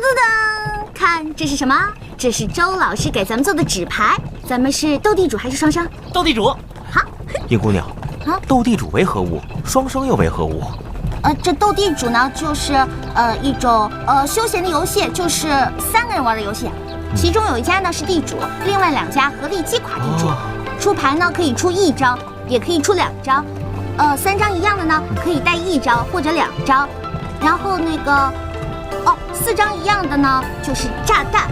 噔，看这是什么？这是周老师给咱们做的纸牌。咱们是斗地主还是双生？斗地主。好。殷姑娘，斗地主为何物？双生又为何物？这斗地主呢，就是一种休闲的游戏，就是3个人玩的游戏。其中有一家呢是地主，另外2家合力击垮地主。出牌呢可以出1张，也可以出2张。3张一样的呢可以带1张或者2张。然后那个4张一样的呢就是炸弹。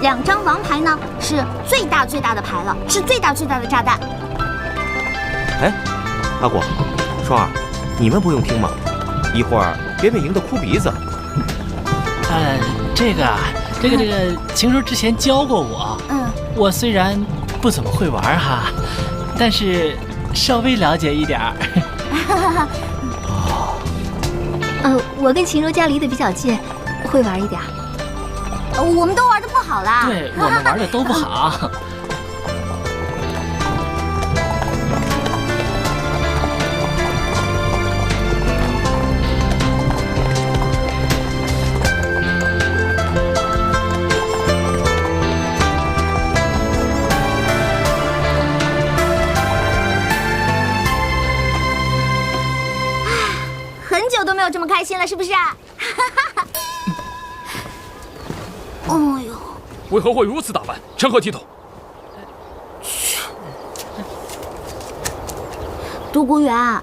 2张王牌呢是最大的牌了，是最大的炸弹。哎，阿果、双儿，你们不用听吗？一会儿别被赢得哭鼻子。这个晴柔之前教过我。我虽然不怎么会玩哈，但是稍微了解一点儿。我跟晴柔家离得比较近，会玩一点。我们都玩得不好啦。对，我们玩的都不好。很久都没有这么开心了，是不是啊？哎呦，为何会如此打扮？成何体统？独孤远，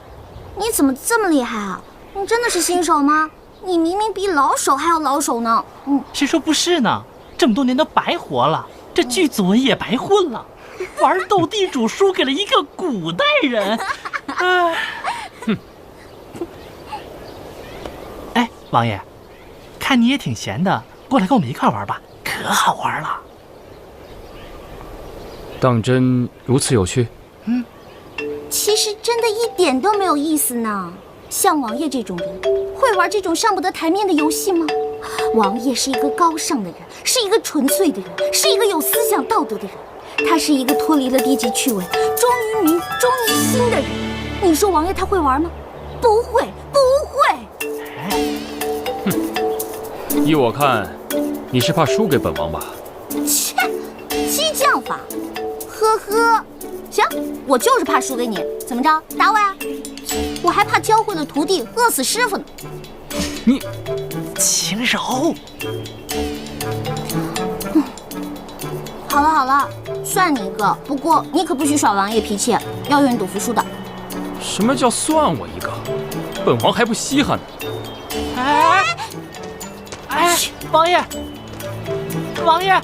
你怎么这么厉害啊？你真的是新手吗？你明明比老手还要老手呢。谁说不是呢？这么多年都白活了，这剧组也白混了，玩斗地主输给了一个古代人。哎，王爷，看你也挺闲的，过来跟我们一块玩吧，可好玩了。当真如此有趣？其实真的一点都没有意思呢。像王爷这种人，会玩这种上不得台面的游戏吗？王爷是一个高尚的人，是一个纯粹的人，是一个有思想道德的人。他是一个脱离了低级趣味，忠于民、忠于心的人。你说王爷他会玩吗？不会，不会。依我看，你是怕输给本王吧？切，激将法，呵呵。行，我就是怕输给你，怎么着，打我呀？我还怕教会了徒弟饿死师傅呢。你，晴柔。好了好了，算你一个，不过你可不许耍王爷脾气，要愿赌服输的。什么叫算我一个？本王还不稀罕呢。哎，王爷，王爷，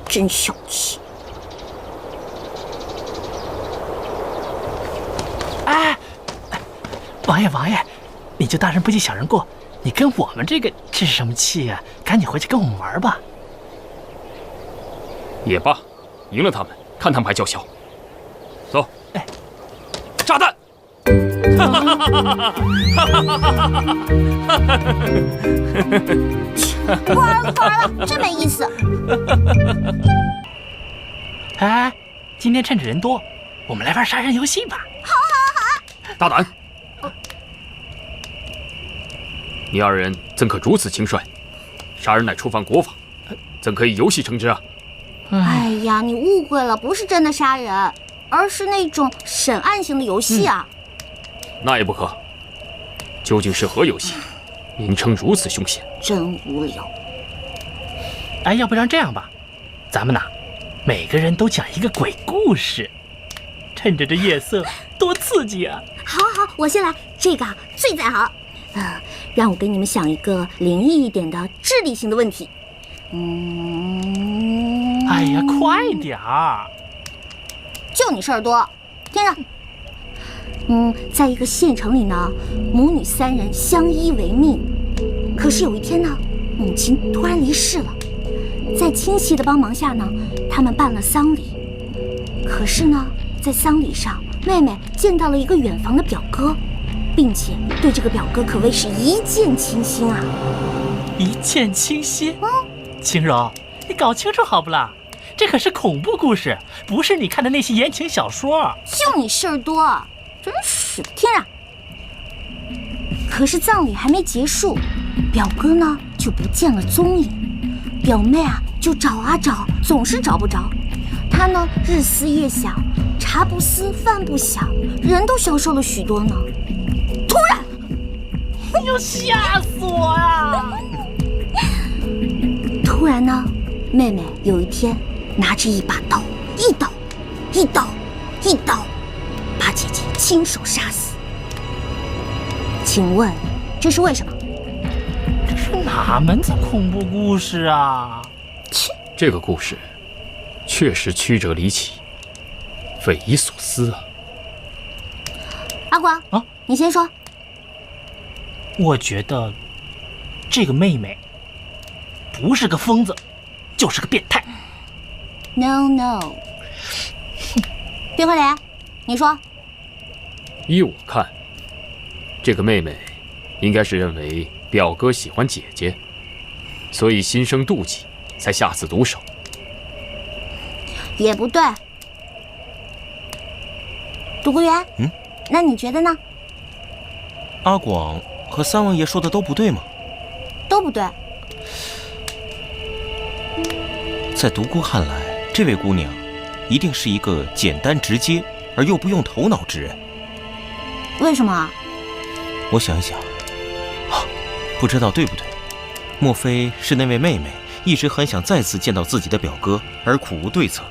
真小气。哎，王爷，你就大人不计小人过，你跟我们这是什么气呀？赶紧回去跟我们玩吧。也罢，赢了他们，看他们还叫嚣。走，炸弹！玩了，真没意思。哎，今天趁着人多，我们来玩杀人游戏吧。好。大胆！你2人怎可如此轻率？杀人乃触犯国法，怎可以游戏成之啊？哎呀，你误会了，不是真的杀人，而是那种审案型的游戏啊。那也不可。究竟是何游戏？名称如此凶险，真无聊。哎，要不然这样吧，咱们每个人都讲一个鬼故事，趁着这夜色，多刺激啊！好，我先来，这个最在行。让我给你们想一个灵异一点的智力型的问题。哎呀，快点儿！就你事儿多，听着。在一个县城里呢，母女3人相依为命。可是有一天呢，母亲突然离世了。在亲戚的帮忙下呢，他们办了丧礼。可是呢，在丧礼上，妹妹见到了一个远房的表哥，并且对这个表哥可谓是一见倾心啊！一见倾心？晴柔，你搞清楚好不啦？这可是恐怖故事，不是你看的那些言情小说。就你事儿多，真是的！听着，可是葬礼还没结束，表哥呢就不见了踪影。表妹啊，就找啊找，总是找不着。她呢，日思夜想，茶不思饭不想，人都消瘦了许多呢。突然，哎呦，吓死我呀！突然呢，妹妹有一天拿着一把刀，一刀，把姐姐亲手杀死。请问这是为什么？这是哪门子恐怖故事啊？切，这个故事确实曲折离奇，匪夷所思啊！阿广啊，你先说。我觉得这个妹妹不是个疯子，就是个变态。No，冰块莲，你说。依我看，这个妹妹应该是认为表哥喜欢姐姐，所以心生妒忌，才下此毒手。也不对。独孤园，那你觉得呢？阿广和三王爷说的都不对吗？都不对。在独孤看来，这位姑娘一定是一个简单直接而又不用头脑之人。为什么啊？我想一想，不知道对不对？莫非是那位妹妹一直很想再次见到自己的表哥，而苦无对策？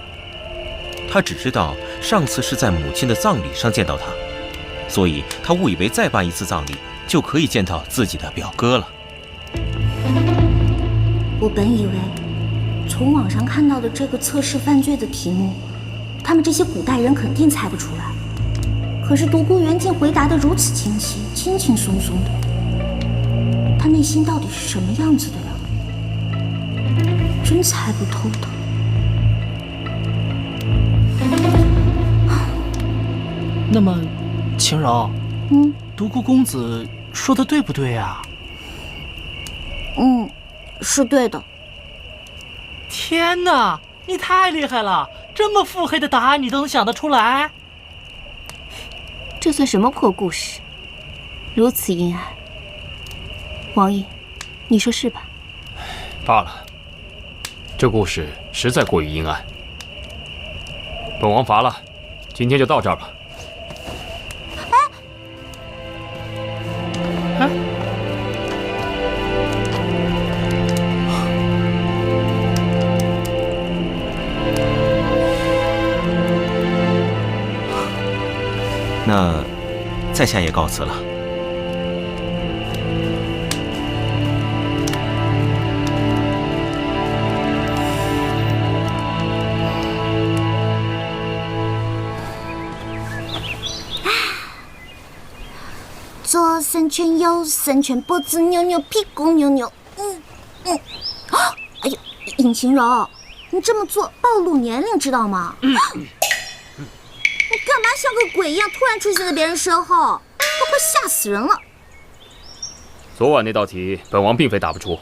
她只知道上次是在母亲的葬礼上见到他，所以她误以为再办一次葬礼就可以见到自己的表哥了。我本以为从网上看到的这个测试犯罪的题目，他们这些古代人肯定猜不出来。可是独孤园竟回答得如此清晰，轻轻松松的。他内心到底是什么样子的呀？真猜不透的。那么，晴柔，独孤公子说的对不对啊？是对的。天哪，你太厉害了！这么腹黑的答案你都能想得出来？这算什么破故事？如此阴暗。王爷，你说是吧？罢了，这故事实在过于阴暗。本王乏了，今天就到这儿吧。那在下也告辞了。左三圈，右三圈，脖子扭扭，屁股扭扭。哎呦，尹晴柔，你这么做暴露年龄，知道吗？你干嘛像个鬼一样突然出现在别人身后？都快吓死人了！昨晚那道题，本王并非答不出，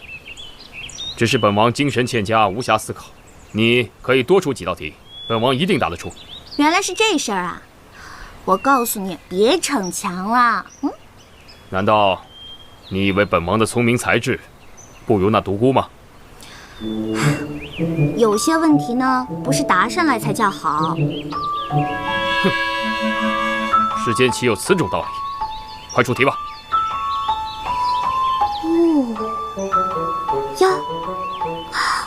只是本王精神欠佳，无暇思考。你可以多出几道题，本王一定答得出。原来是这事儿啊！我告诉你，别逞强了。难道你以为本王的聪明才智不如那独孤吗？有些问题呢，不是答上来才叫好。世间岂有此种道理？快出题吧。哟，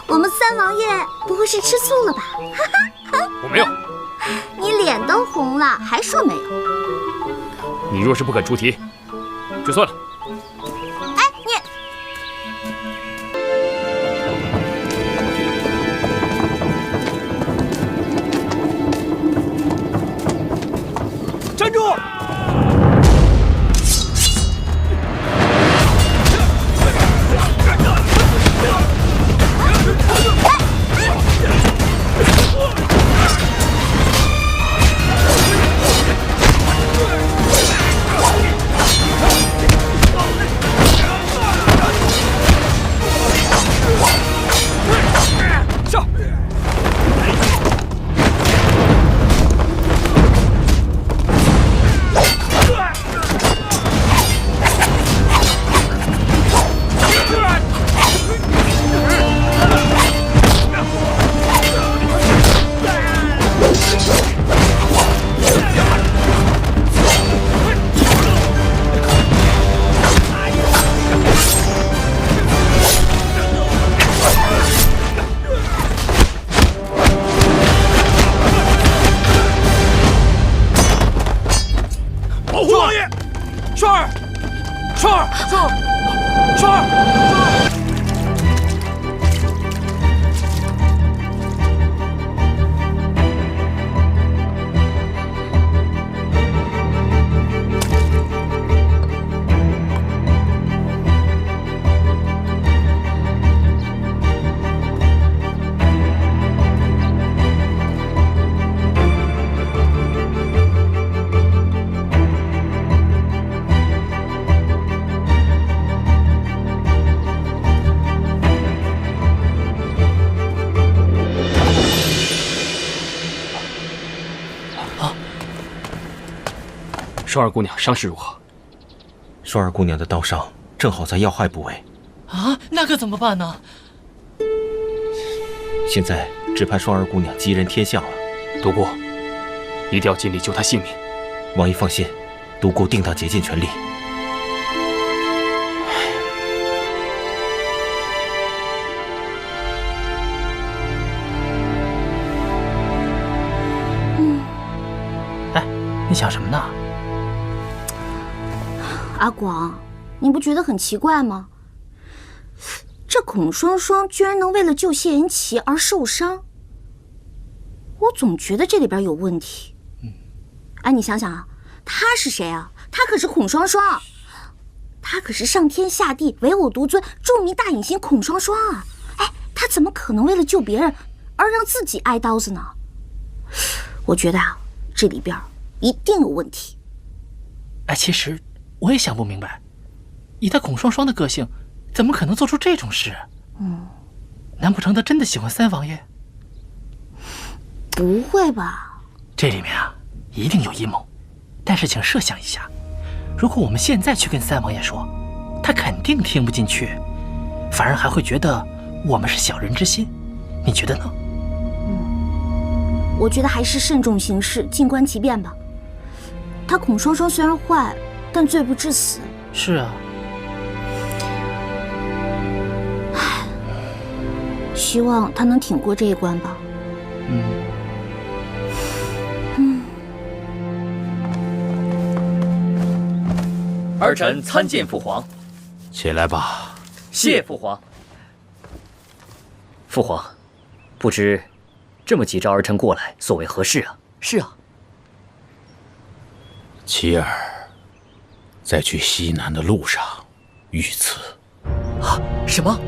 我们三王爷不会是吃醋了吧？我没有。你脸都红了，还说没有？你若是不肯出题，就算了。哎，你站住！双儿姑娘伤势如何？双儿姑娘的刀伤正好在要害部位。啊，那可怎么办呢？现在只盼双儿姑娘吉人天相了。独孤，一定要尽力救她性命。王爷放心，独孤定当竭尽全力。哎，你想什么呢？阿广，你不觉得很奇怪吗？这孔双双居然能为了救谢言齐而受伤，我总觉得这里边有问题。哎，你想想啊，他是谁啊？他可是孔双双，他可是上天下地唯我独尊著名大影星孔双双啊！哎，他怎么可能为了救别人而让自己挨刀子呢？我觉得啊，这里边一定有问题。哎，其实我也想不明白，以他孔双双的个性，怎么可能做出这种事？难不成他真的喜欢三王爷？不会吧？这里面啊，一定有阴谋。但是请设想一下，如果我们现在去跟三王爷说，他肯定听不进去，反而还会觉得我们是小人之心。你觉得呢？我觉得还是慎重行事，静观其变吧。他孔双双虽然坏，但罪不至死。是啊。希望他能挺过这一关吧。儿臣参见父皇。起来吧。谢父皇。父皇，不知这么急召儿臣过来，所为何事啊？是啊。琪儿在去西南的路上遇刺。啊？什么？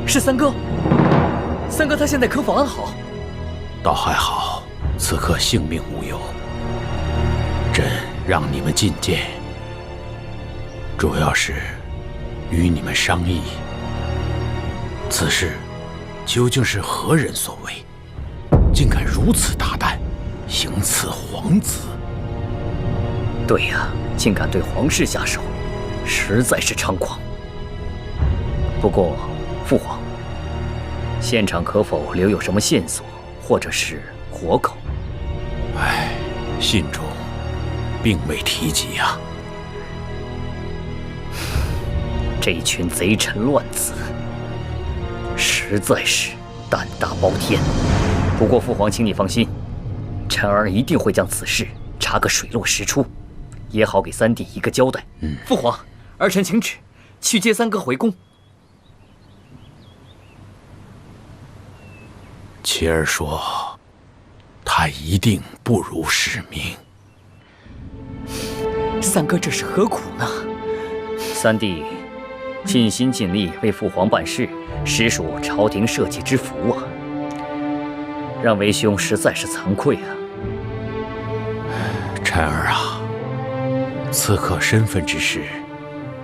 是三哥？三哥他现在可否安好？倒还好，此刻性命无忧。朕让你们觐见，主要是与你们商议，此事究竟是何人所为，竟敢如此大胆，行刺皇子？对呀，竟敢对皇室下手，实在是猖狂。不过，父皇，现场可否留有什么线索，或者是活口？唉，信中并未提及呀。这一群贼臣乱子，实在是胆大包天。不过父皇，请你放心，臣儿一定会将此事查个水落石出，也好给三弟一个交代。父皇，儿臣请旨，去接三哥回宫。琪儿说，他一定不辱使命。三哥这是何苦呢？三弟尽心尽力为父皇办事，实属朝廷社稷之福啊！让为兄实在是惭愧啊！婵儿啊，刺客身份之事，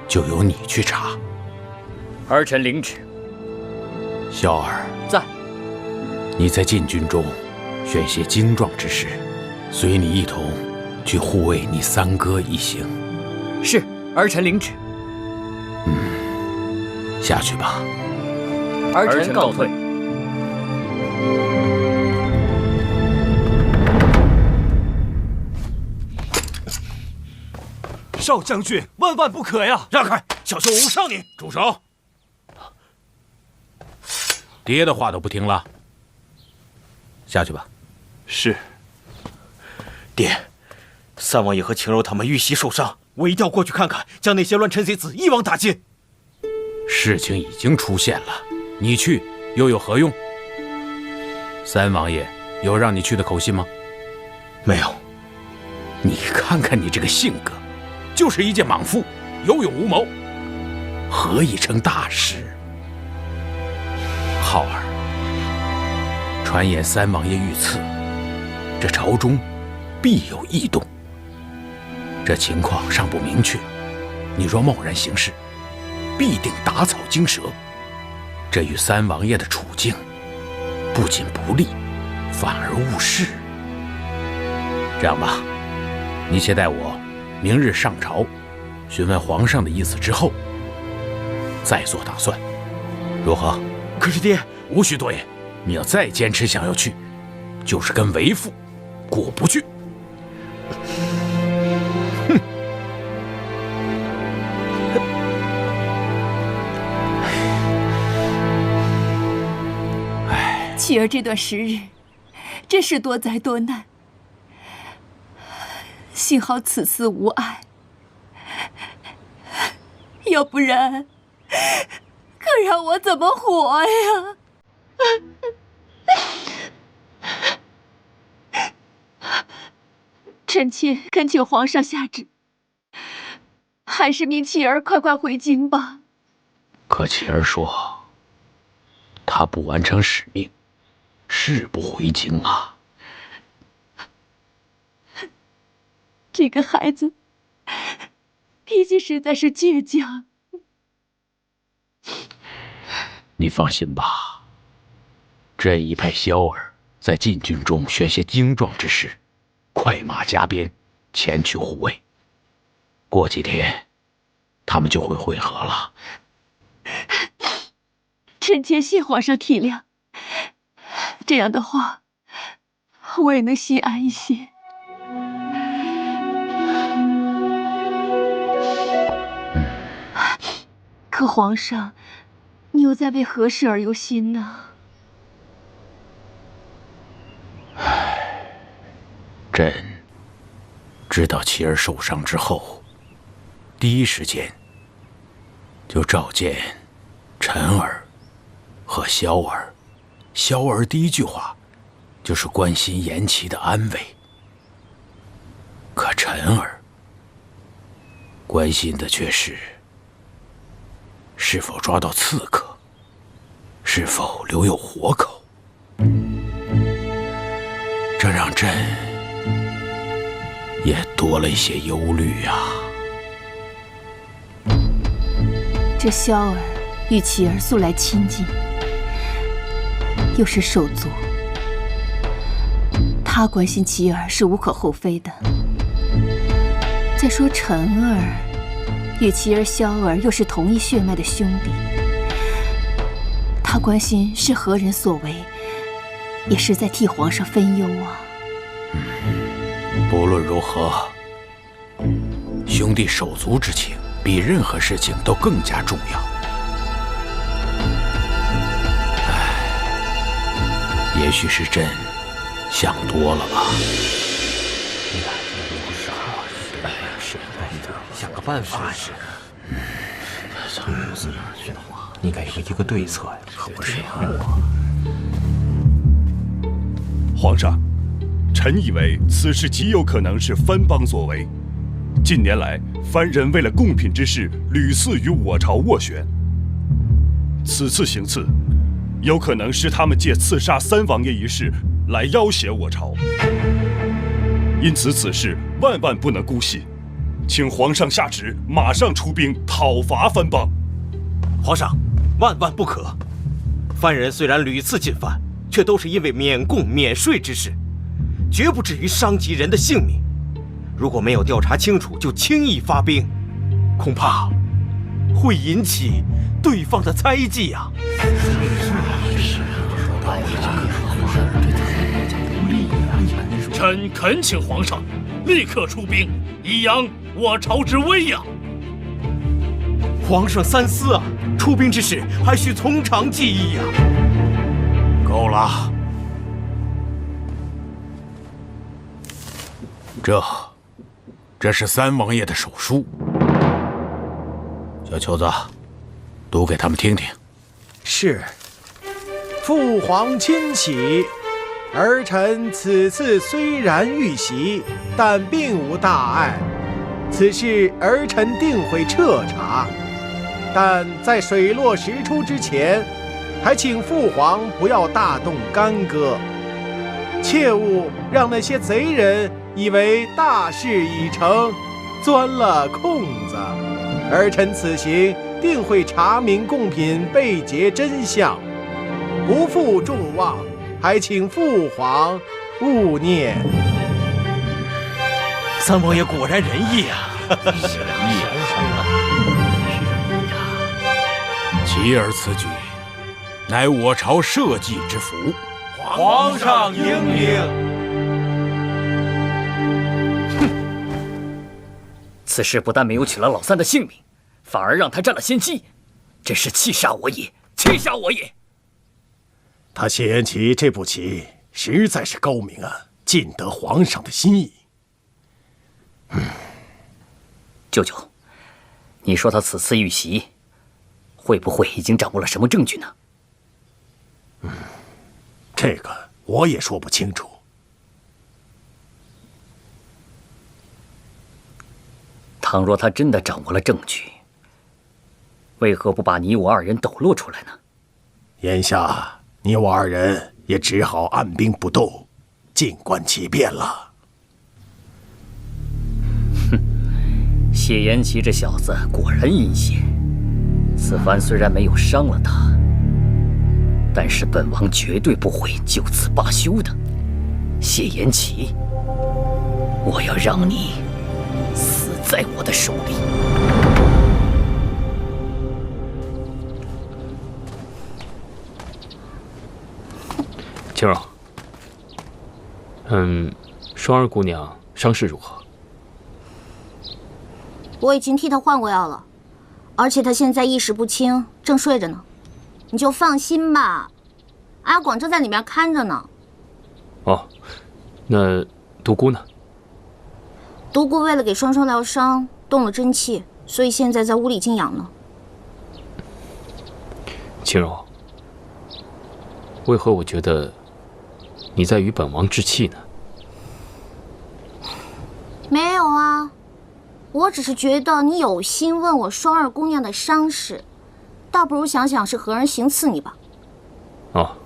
就由你去查。儿臣领旨。萧儿在。你在禁军中选些精壮之士，随你一同去护卫你三哥一行。是，儿臣领旨。下去吧。儿臣告退。少将军，万万不可呀！让开，小心我误伤你！住手！爹的话都不听了。下去吧。是。爹，三王爷和晴柔他们遇袭受伤，我一定要过去看看，将那些乱臣贼子一网打尽。事情已经出现了，你去又有何用？三王爷有让你去的口信吗？没有。你看看你这个性格，就是一介莽夫，有勇无谋，何以成大事？浩儿，传言三王爷遇刺，这朝中必有异动。这情况尚不明确，你若贸然行事，必定打草惊蛇，这与三王爷的处境不仅不利，反而误事。这样吧，你且带我明日上朝，询问皇上的意思之后，再做打算，如何？可是爹，无需多言，你要再坚持想要去，就是跟为父过不去。哼！妻儿这段时日，真是多灾多难。幸好此次无碍，要不然，可让我怎么活呀？臣妾恳请皇上下旨，还是命妻儿快快回京吧。可妻儿说，他不完成使命，誓不回京啊。这个孩子脾气实在是倔强。你放心吧，朕已派萧儿在禁军中选些精壮之士，快马加鞭前去护卫。过几天，他们就会会合了。臣妾谢皇上体谅，这样的话，我也能心安一些。可皇上，你又在为何事而忧心呢？朕知道妻儿受伤之后，第一时间就召见陈儿和萧儿。萧儿第一句话就是关心颜齐的安危，可陈儿关心的却是否抓到刺客，是否留有活口。这让朕也多了一些忧虑啊。这萧儿与妻儿素来亲近，又是手足，他关心妻儿是无可厚非的。再说陈儿与妻儿萧儿又是同一血脉的兄弟，他关心是何人所为，也是在替皇上分忧啊。不论如何，兄弟手足之情比任何事情都更加重要。也许是朕想多了吧。想个办法是。应该有一个对策呀，可不是吗？皇上，臣以为此事极有可能是藩邦所为。近年来，藩人为了贡品之事，屡次与我朝斡旋。此次行刺，有可能是他们借刺杀三王爷一事来要挟我朝。因此，此事万万不能姑息，请皇上下旨，马上出兵讨伐藩邦。皇上，万万不可！藩人虽然屡次进犯，却都是因为免贡免税之事，绝不至于伤及人的性命。如果没有调查清楚就轻易发兵，恐怕会引起对方的猜忌啊！臣恳请皇上立刻出兵，以扬我朝之威呀！皇上三思啊！出兵之事还需从长计议呀！够了，这是三王爷的手书，小球子，读给他们听听。是。父皇亲启，儿臣此次虽然遇袭，但并无大碍。此事儿臣定会彻查，但在水落石出之前，还请父皇不要大动干戈，切勿让那些贼人以为大事已成，钻了空子。儿臣此行定会查明贡品被劫真相，不负众望，还请父皇勿念。三王爷果然仁义啊！琪儿此举，乃我朝社稷之福。皇上英明。此事不但没有取了老三的性命，反而让他占了先机，真是气煞我也！气煞我也！他谢延琪这步棋实在是高明啊，尽得皇上的心意。舅舅，你说他此次遇袭，会不会已经掌握了什么证据呢？这个我也说不清楚。倘若他真的掌握了证据，为何不把你我二人抖落出来呢？眼下你我二人也只好按兵不动，静观其变了。谢延琪这小子果然阴险，此番虽然没有伤了他，但是本王绝对不会就此罢休的。谢延琪，我要让你死在我的手里。青柔，双儿姑娘伤势如何？我已经替她换过药了，而且她现在意识不清，正睡着呢。你就放心吧，阿广正在里面看着呢。哦，那独孤呢？独孤为了给双双疗伤，动了真气，所以现在在屋里静养呢。青柔，为何我觉得你在与本王置气呢？没有啊，我只是觉得你有心问我双儿姑娘的伤势，倒不如想想是何人行刺你吧。哦，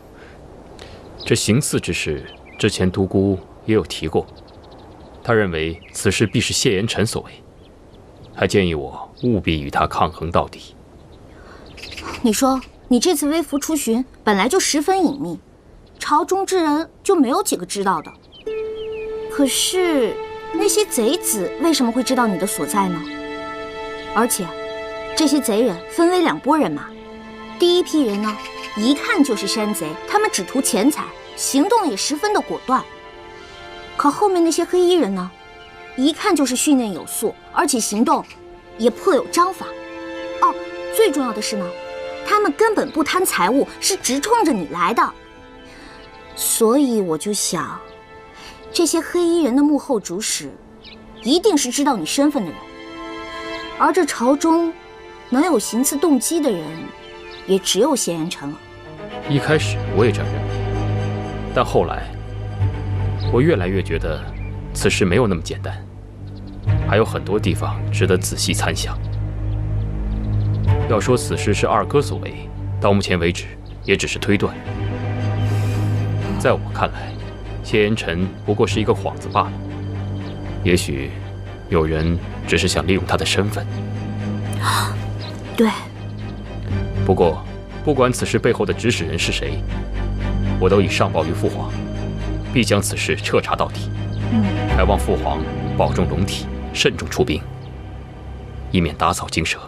这行刺之事，之前独孤也有提过。他认为此事必是谢延辰所为，还建议我务必与他抗衡到底。你说你这次微服出巡本来就十分隐秘，朝中之人就没有几个知道的。可是那些贼子为什么会知道你的所在呢？而且这些贼人分为两拨人马，第一批人呢，一看就是山贼，他们只图钱财，行动也十分的果断。可后面那些黑衣人呢，一看就是训练有素，而且行动也颇有章法。哦，最重要的是呢，他们根本不贪财物，是直冲着你来的。所以我就想，这些黑衣人的幕后主使，一定是知道你身份的人。而这朝中能有行刺动机的人，也只有谢延辰了。一开始我也这样认为，但后来我越来越觉得此事没有那么简单，还有很多地方值得仔细参详。要说此事是二哥所为，到目前为止也只是推断。在我看来，谢延辰不过是一个幌子罢了。也许有人只是想利用他的身份。对。不过，不管此事背后的指使人是谁，我都已上报于父皇，必将此事彻查到底。还望父皇保重龙体，慎重出兵，以免打草惊蛇。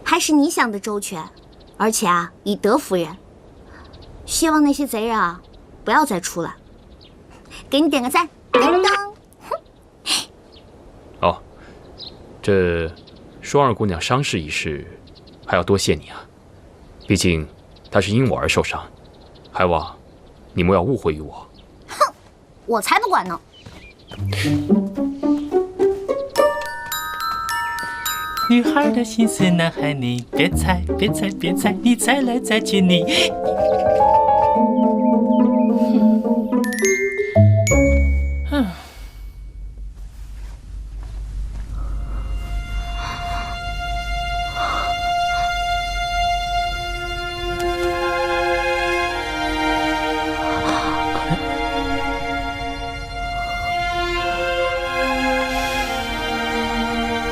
还是你想的周全，而且啊，以德服人。希望那些贼人啊，不要再出来。给你点个赞，噔噔。哦，这双儿姑娘伤势一事，还要多谢你啊。毕竟她是因我而受伤，还望你莫要误会于我。哼，我才不管呢。女孩的心思，男孩你别猜，别猜，别猜，你猜来猜去你。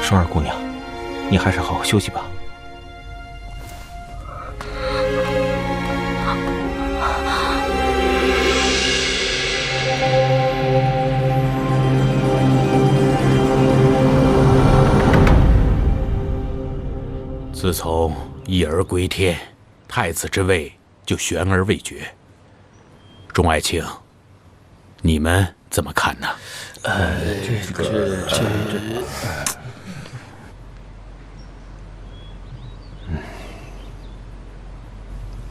双儿姑娘，你还是好好休息吧。自从一儿归天，太子之位就悬而未决。众爱卿，你们怎么看呢？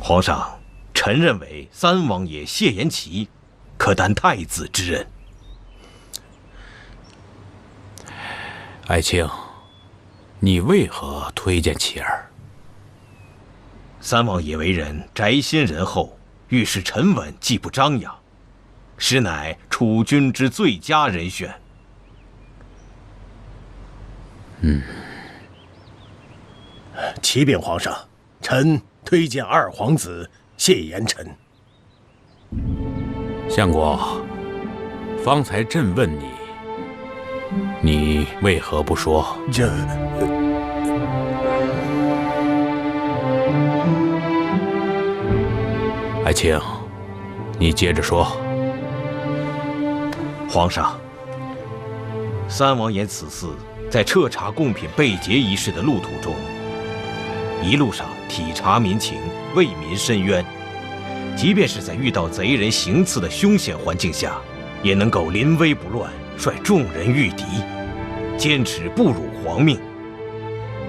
皇上，臣认为三王爷谢延齐可担太子之任。爱卿，你为何推荐其儿？三王爷为人宅心仁厚，遇事沉稳，既不张扬，实乃储君之最佳人选。启禀皇上，臣推荐二皇子谢延臣。相国，方才朕问你，你为何不说？爱卿，你接着说。皇上，三王爷此次在彻查贡品被劫一事的路途中，一路上体察民情，为民伸冤，即便是在遇到贼人行刺的凶险环境下，也能够临危不乱，率众人御敌，坚持不辱皇命。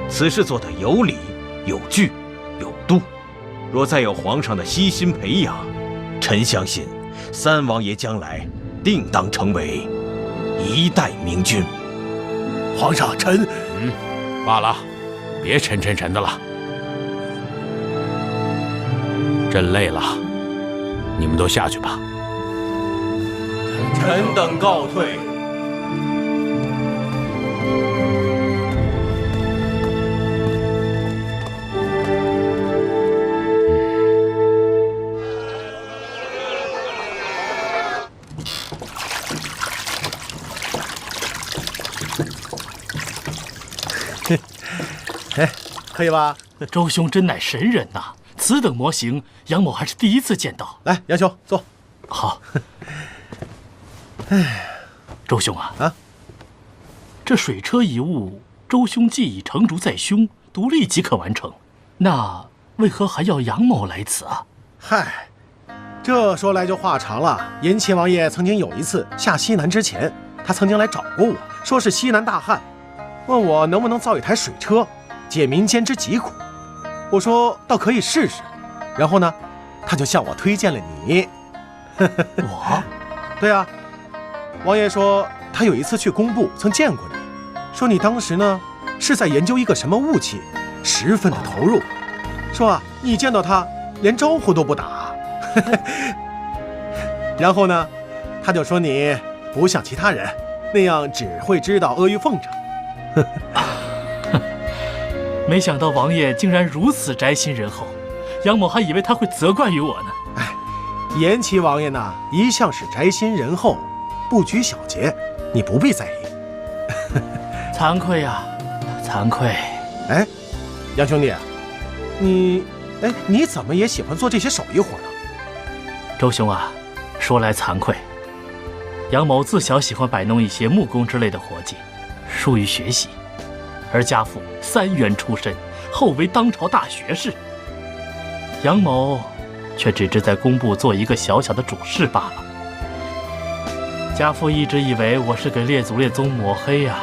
此事做得有理、有据、有度。若再有皇上的悉心培养，臣相信三王爷将来定当成为一代明君。皇上，臣……罢了，别沉的了。朕累了，你们都下去吧。臣等告退。可以吧？周兄真乃神人呐！此等模型，杨某还是第一次见到。来，杨兄坐。好。周兄啊，这水车一物，周兄既已成竹在胸，独立即可完成，那为何还要杨某来此啊？嗨，这说来就话长了。延齐王爷曾经有一次下西南之前，他曾经来找过我，说是西南大旱，问我能不能造一台水车，解民间之疾苦。我说倒可以试试。然后呢，他就向我推荐了你。我？对啊，王爷说他有一次去工部曾见过你，说你当时呢是在研究一个什么武器，十分的投入，说啊你见到他连招呼都不打。然后呢，他就说你不像其他人那样只会知道阿谀奉承。没想到王爷竟然如此宅心仁厚，杨某还以为他会责怪于我呢。延齐王爷呢，一向是宅心仁厚，不拘小节，你不必在意。惭愧呀，惭愧。哎，杨兄弟，你怎么也喜欢做这些手艺活呢？周兄啊，说来惭愧，杨某自小喜欢摆弄一些木工之类的活计，疏于学习，而家父3员出身，后为当朝大学士。杨某却只知在工部做一个小小的主事罢了。家父一直以为我是给列祖列宗抹黑呀。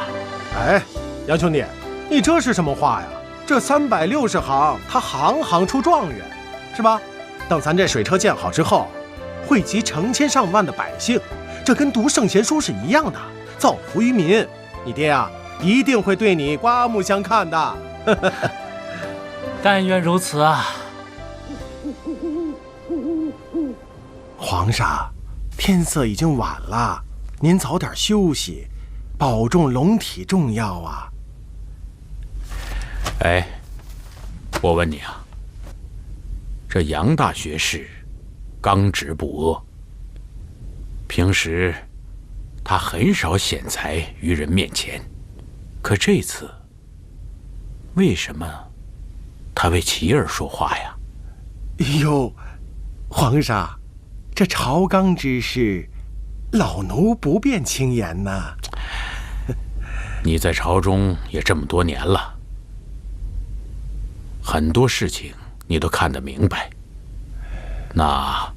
哎，杨兄弟，你这是什么话呀？这360行，他行行出状元，是吧？等咱这水车建好之后，惠及成千上万的百姓，这跟读圣贤书是一样的，造福于民。你爹啊，一定会对你刮目相看的。但愿如此啊。皇上，天色已经晚了，您早点休息，保重龙体重要啊。哎，我问你啊，这杨大学士刚直不阿，平时他很少显才于人面前，可这次为什么他为齐儿说话呀？哎呦，皇上，这朝纲之事，老奴不便轻言呐。你在朝中也这么多年了，很多事情你都看得明白，那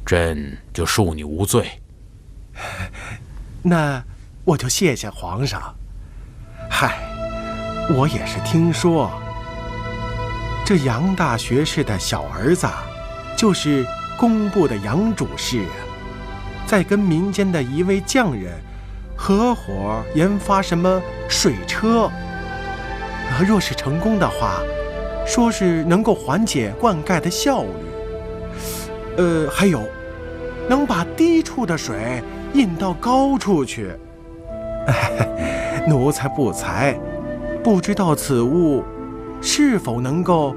朕就恕你无罪。那我就谢谢皇上。嗨，我也是听说，这杨大学士的小儿子，就是工部的杨主事啊，在跟民间的一位匠人合伙研发什么水车，若是成功的话，说是能够缓解灌溉的效率，还有能把低处的水引到高处去。奴才不才，不知道此物是否能够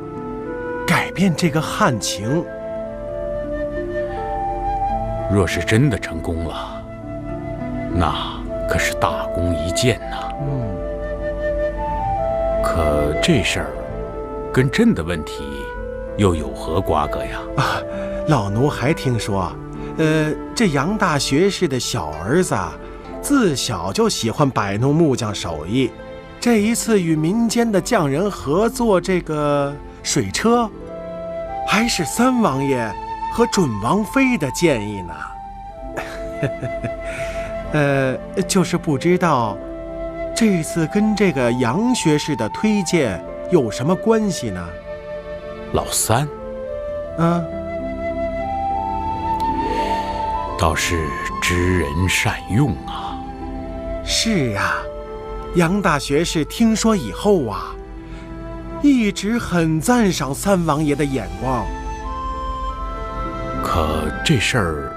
改变这个旱情。若是真的成功了，那可是大功一件呐。可这事儿跟朕的问题又有何瓜葛呀？老奴还听说，这杨大学士的小儿子自小就喜欢摆弄木匠手艺，这一次与民间的匠人合作这个水车，还是三王爷和准王妃的建议呢。就是不知道这次跟这个杨学士的推荐有什么关系呢？老三，倒是知人善用啊。是啊，杨大学士听说以后啊，一直很赞赏三王爷的眼光。可这事儿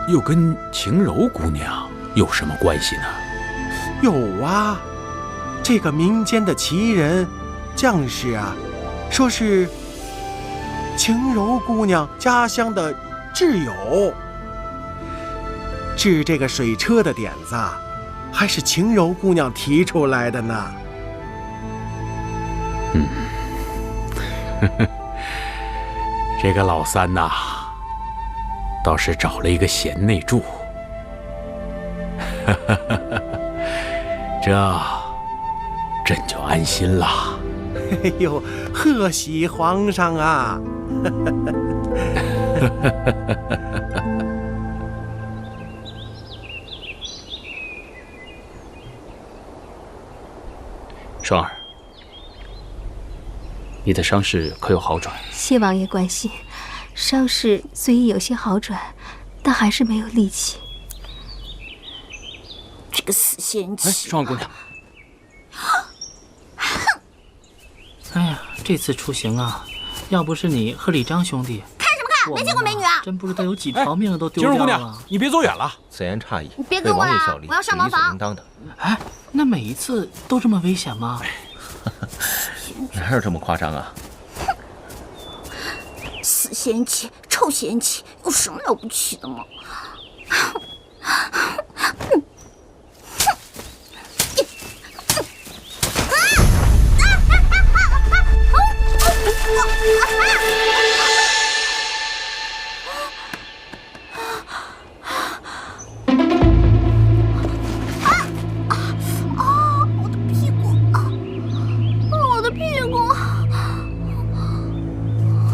又跟晴柔姑娘有什么关系呢？有啊，这个民间的奇人将士啊，说是晴柔姑娘家乡的挚友，制这个水车的点子还是晴柔姑娘提出来的呢。这个老三呐，倒是找了一个贤内助。这朕就安心了。哎呦，贺喜皇上啊！双儿，你的伤势可有好转？谢王爷关心，伤势虽已有些好转，但还是没有力气。这个死仙气！双儿姑娘，哎呀，这次出行啊，要不是你和李章兄弟，看什么看？没见过美女啊！真不知道有几条命都丢掉了。晴柔姑娘，你别走远了。此言差矣，你别跟我了，我要上茅房。应当的。哎，那每一次都这么危险吗？哪有这么夸张啊？死仙气，臭仙气，有什么了不起的吗？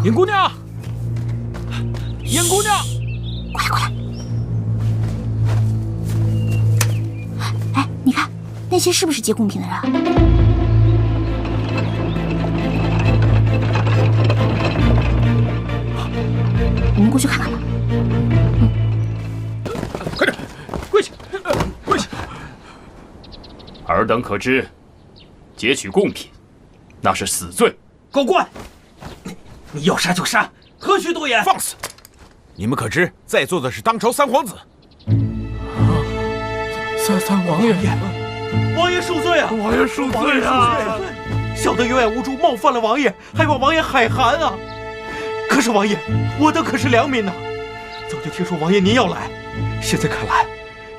尹姑娘，尹姑娘，快来！哎，你看那些是不是接贡品的人？我们过去看看吧。快点，跪下，跪下！尔等可知，劫取贡品，那是死罪。狗官！你要杀就杀，何须多言？放肆！你们可知在座的是当朝三皇子？三王爷，王爷恕罪啊！王爷恕罪啊！小的有眼无珠，冒犯了王爷，还望王爷海涵啊！可是王爷，我等可是良民呐，早就听说王爷您要来，现在看来，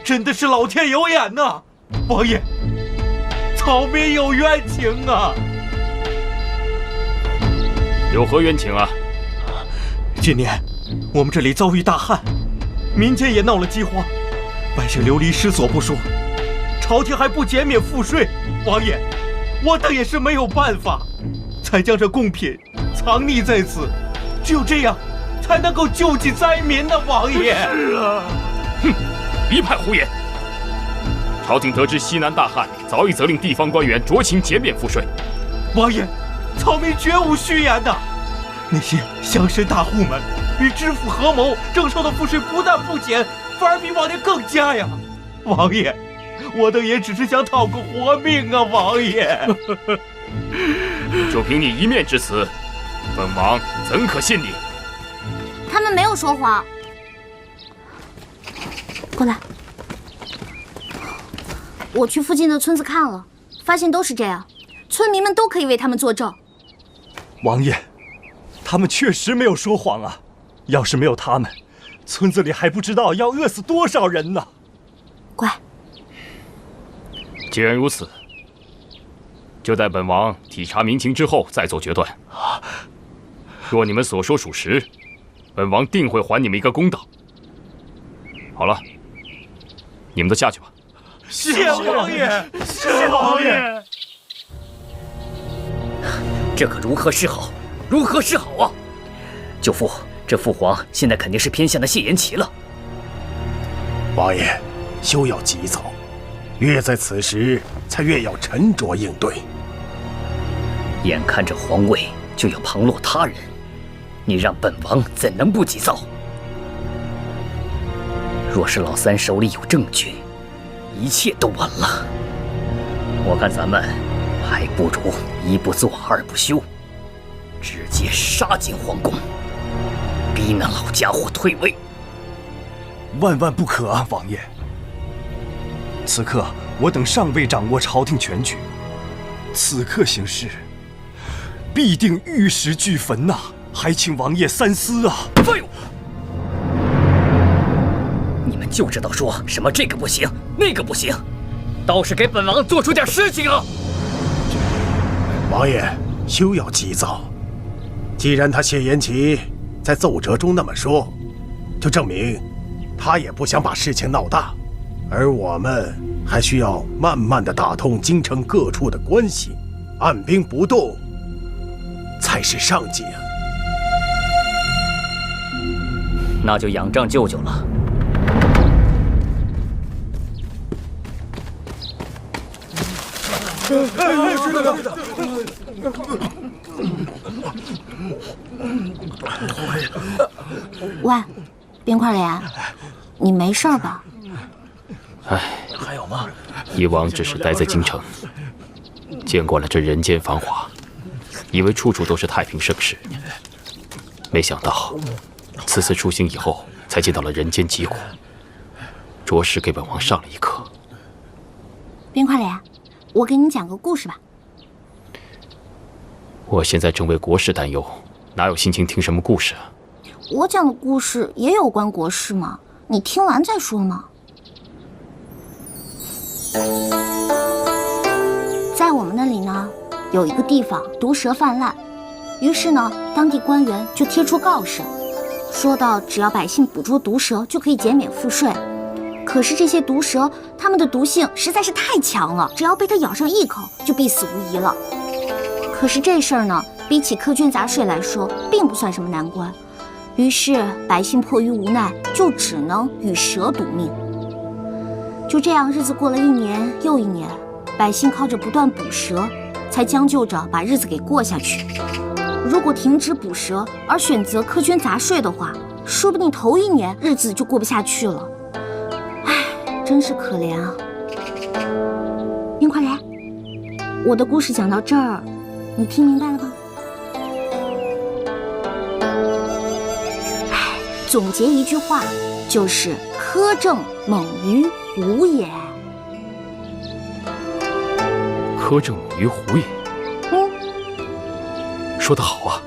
真的是老天有眼呐！王爷，草民有冤情啊！有何冤情啊？今年我们这里遭遇大旱，民间也闹了饥荒，百姓流离失所不说，朝廷还不减免赋税。王爷，我等也是没有办法，才将这贡品藏匿在此，只有这样，才能够救济灾民呢，王爷。是啊。哼，一派胡言！朝廷得知西南大旱，早已责令地方官员酌情减免赋税。王爷，草民绝无虚言呐。那些乡绅大户们与知府合谋征收的赋税，不但不减，反而比往年更加呀！王爷，我等也只是想讨个活命啊，王爷。就凭你一面之词，本王怎可信你？他们没有说谎。过来，我去附近的村子看了，发现都是这样，村民们都可以为他们作证。王爷，他们确实没有说谎啊！要是没有他们，村子里还不知道要饿死多少人呢。乖，既然如此，就待本王体察民情之后再做决断。若你们所说属实，本王定会还你们一个公道。好了，你们都下去吧。谢王爷，谢王爷。这可如何是好？如何是好啊！舅父，这父皇现在肯定是偏向的谢延齐了。王爷，休要急躁，越在此时才越要沉着应对。眼看着皇位就要旁落他人，你让本王怎能不急躁？若是老三手里有证据，一切都晚了。我看咱们还不如一不做二不休，直接杀进皇宫，逼那老家伙退位。万万不可啊，王爷！此刻我等尚未掌握朝廷全局，此刻行事必定玉石俱焚呐！还请王爷三思啊！废物！你们就知道说什么这个不行，那个不行，倒是给本王做出点事情啊！王爷，休要急躁。既然他谢延齐在奏折中那么说，就证明他也不想把事情闹大，而我们还需要慢慢的打通京城各处的关系，按兵不动才是上计啊。那就仰仗舅舅了。喂，冰块莲，你没事吧？唉，还有吗？以往只是待在京城，见惯了这人间繁华，以为处处都是太平盛世，没想到此次出行以后，才见到了人间疾苦，着实给本王上了一课。冰块莲，我给你讲个故事吧。我现在正为国事担忧，哪有心情听什么故事啊？我讲的故事也有关国事嘛，你听完再说嘛。在我们那里呢，有一个地方毒蛇泛滥，于是呢，当地官员就贴出告示，说到只要百姓捕捉毒蛇，就可以减免赋税。可是这些毒蛇，它们的毒性实在是太强了，只要被它咬上一口，就必死无疑了。可是这事儿呢，比起苛捐杂税来说，并不算什么难关。于是百姓迫于无奈，就只能与蛇赌命。就这样，日子过了一年又一年，百姓靠着不断捕蛇，才将就着把日子给过下去。如果停止捕蛇，而选择苛捐杂税的话，说不定头一年日子就过不下去了。唉，真是可怜啊！冰块莲，我的故事讲到这儿，你听明白了吗？唉，总结一句话，就是苛政猛于虎也。苛政猛于虎也。说得好啊，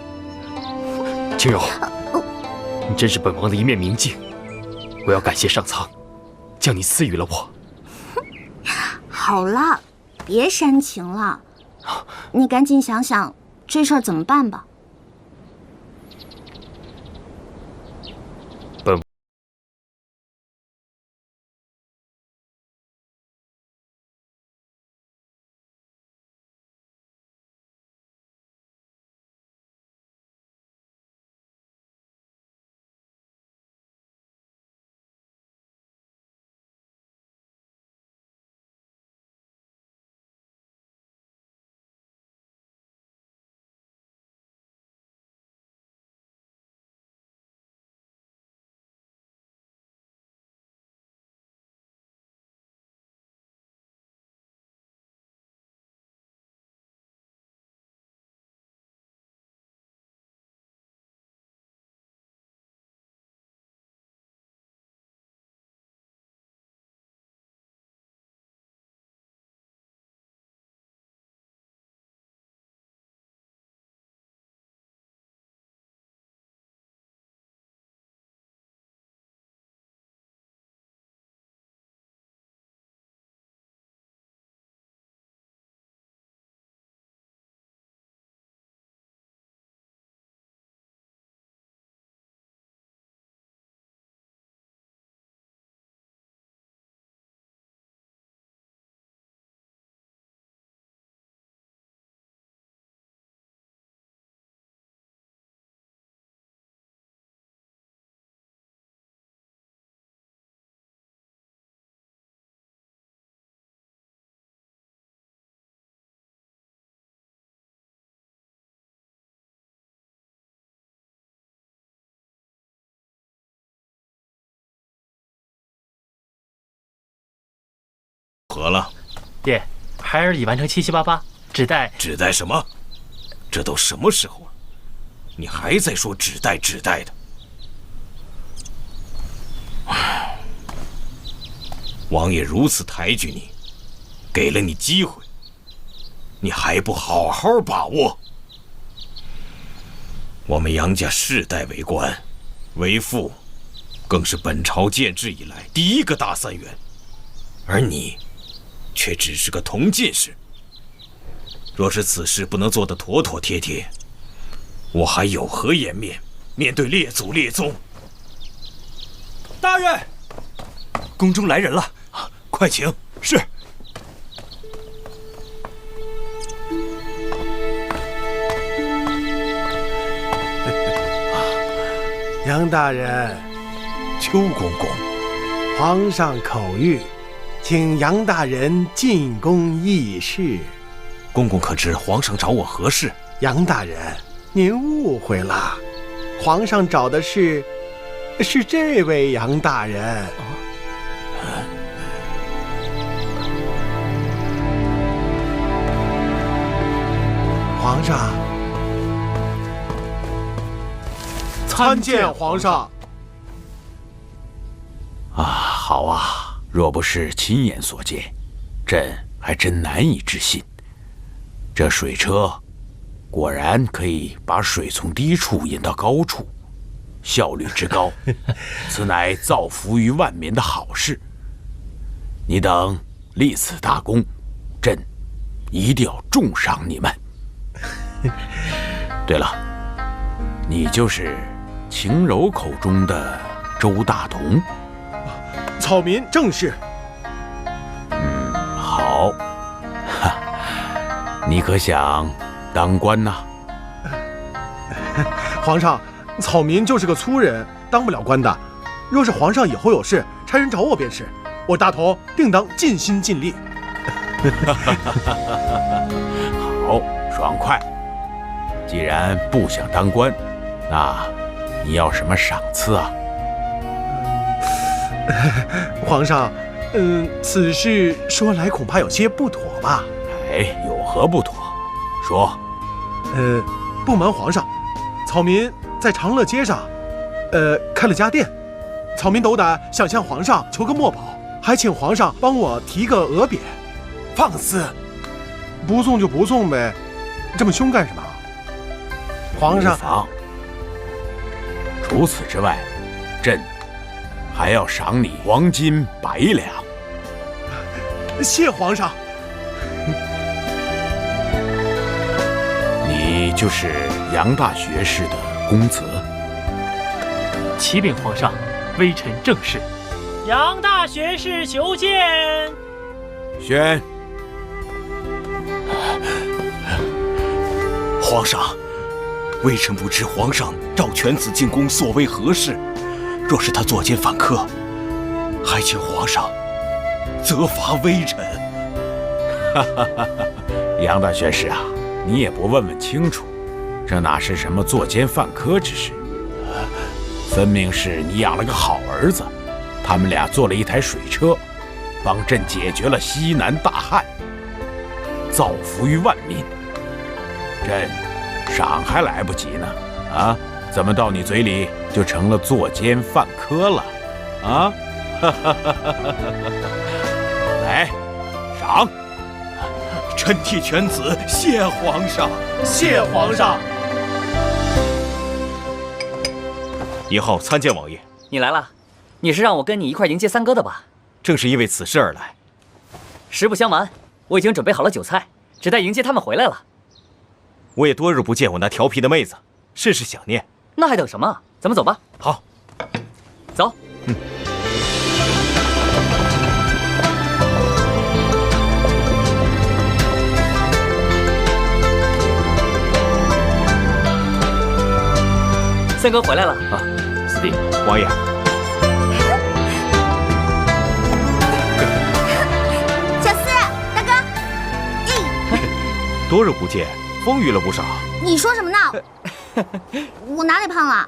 青柔，你真是本王的一面明镜，我要感谢上苍，将你赐予了我。好了，别煽情了，你赶紧想想这事儿怎么办吧。何了？爹，孩儿已完成七七八八，只待什么？这都什么时候了，你还在说只待的？王爷如此抬举你，给了你机会，你还不好好把握？我们杨家世代为官，为父，更是本朝建制以来第一个大三元，而你，却只是个同进士。若是此事不能做得妥妥帖帖，我还有何颜面面对列祖列宗？大人，宫中来人了，快请。是。杨大人，邱公公，皇上口谕，请杨大人进宫议事。公公可知皇上找我何事？杨大人，您误会了，皇上找的是这位杨大人。皇上，参见皇上。好啊，若不是亲眼所见，朕还真难以置信。这水车果然可以把水从低处引到高处，效率之高，此乃造福于万民的好事。你等立此大功，朕一定要重赏你们。对了，你就是晴柔口中的周大同？草民正是。好，你可想当官呐？皇上，草民就是个粗人，当不了官的。若是皇上以后有事，差人找我便是，我大同定当尽心尽力。好，爽快。既然不想当官，那你要什么赏赐啊？皇上，此事说来恐怕有些不妥吧？哎，有何不妥？说。不瞒皇上，草民在长乐街上，开了家店。草民斗胆想向皇上求个墨宝，还请皇上帮我提个额匾。放肆！不送就不送呗，这么凶干什么？皇上，除此之外，朕还要赏你黄金100两。谢皇上。你就是杨大学士的公子？启禀皇上，微臣正是。杨大学士求见。宣。皇上，微臣不知皇上召犬子进宫所为何事，若是他作奸犯科，还请皇上责罚微臣。杨大学士啊，你也不问问清楚，这哪是什么作奸犯科之事？分明是你养了个好儿子，他们俩做了一台水车，帮朕解决了西南大旱，造福于万民。朕赏还来不及呢，啊，怎么到你嘴里就成了作奸犯科了？啊，来，赏！臣替犬子谢皇上，谢皇上。1号参见王爷。你来了，你是让我跟你一块迎接三哥的吧？正是因为此事而来。实不相瞒，我已经准备好了酒菜，只待迎接他们回来了。我也多日不见我那调皮的妹子，甚是想念。那还等什么？咱们走吧。好，走。三哥回来了啊，四弟，王爷。小四，大哥，多日不见，丰腴了不少。你说什么呢？我哪里胖了？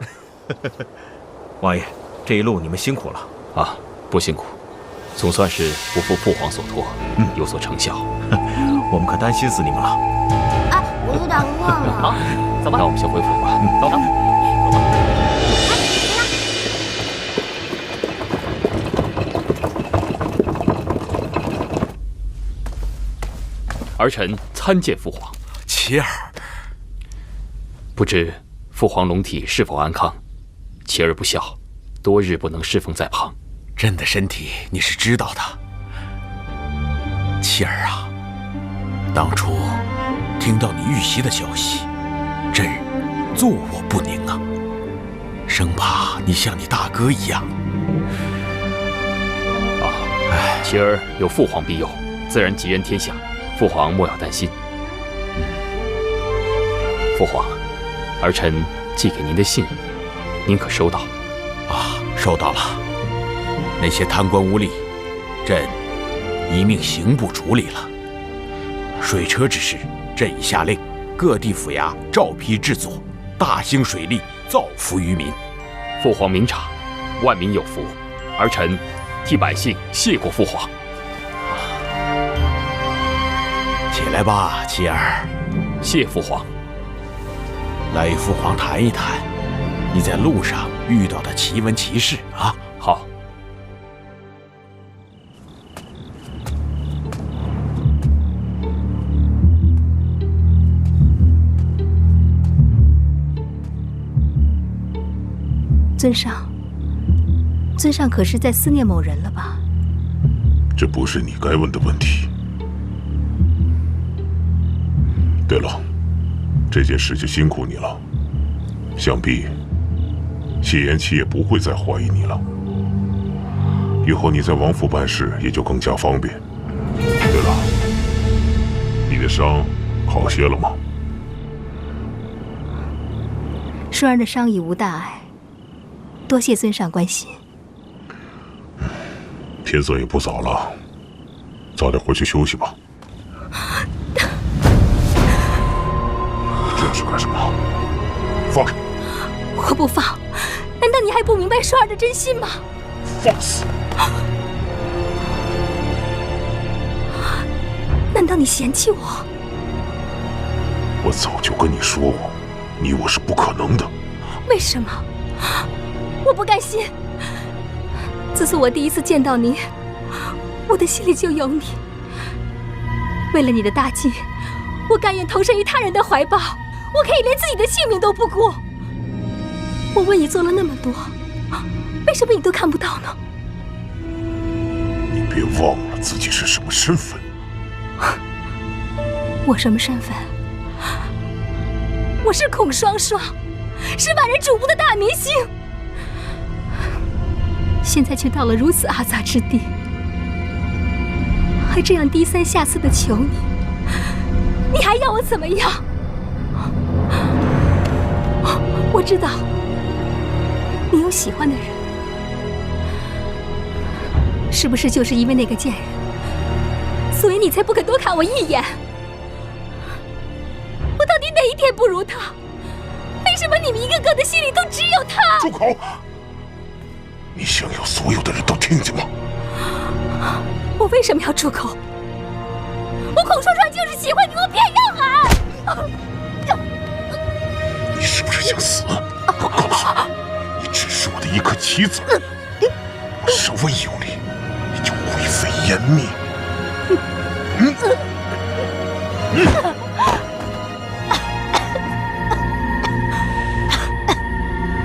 王爷，这一路你们辛苦了啊，不辛苦。总算是不负父皇所托，有所成效。我们可担心死你们了。哎，我有点饿了。好，走吧，那我们先回府吧。走吧。儿臣参见父皇。琪儿，不知父皇龙体是否安康？琪儿不孝，多日不能侍奉在旁。朕的身体你是知道的。琪儿啊，当初听到你遇袭的消息，朕坐卧不宁啊，生怕你像你大哥一样。琪儿有父皇庇佑，自然吉人天下。父皇莫要担心。父皇，儿臣寄给您的信，您可收到？啊，收到了。那些贪官污吏，朕一命刑部处理了。水车之事，朕已下令，各地府衙照批制作，大兴水利，造福于民。父皇明察，万民有福。儿臣替百姓谢过父皇。起来吧，琪儿。谢父皇。来与父皇谈一谈你在路上遇到的奇闻奇事啊。好。尊上可是在思念某人了吧？这不是你该问的问题。对了，这件事就辛苦你了，想必谢延琪也不会再怀疑你了。以后你在王府办事也就更加方便。对了，你的伤好些了吗？舒儿的伤已无大碍，多谢尊上关心。天色也不早了，早点回去休息吧。这是干什么？放开！我不放！难道你还不明白舒儿的真心吗？放肆！难道你嫌弃我？我早就跟你说过，你我是不可能的。为什么？我不甘心。自从我第一次见到你，我的心里就有你。为了你的大计，我甘愿投身于他人的怀抱，我可以连自己的性命都不顾。我为你做了那么多，为什么你都看不到呢？你别忘了自己是什么身份。我什么身份？我是孔双双，是万人瞩目的大明星。现在却到了如此阿杂之地，还这样低三下四的求你，你还要我怎么样？我知道你有喜欢的人，是不是就是因为那个贱人，所以你才不肯多看我一眼？我到底哪一点不如他？为什么你们一个个的心里都只有他？住口！你想要所有的人都听见吗？我为什么要住口？我孔双双就是喜欢你，我偏要喊！你是不是想死？我告诉你，你只是我的一颗棋子，我稍微有力，你就灰飞烟灭。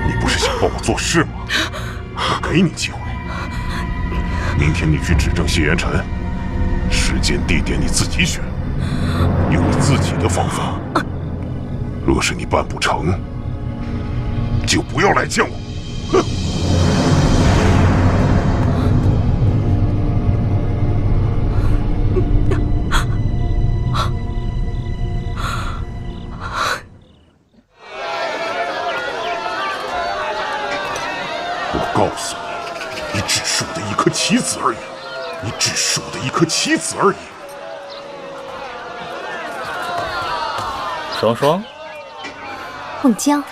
你不是想帮我做事吗？我给你机会，明天你去指证谢延辰，时间地点你自己选，用你自己的方法。若是你办不成，就不要来见我。哼！我告诉你，你只是我的一颗棋子而已，你只是我的一颗棋子而已。双双，孟江，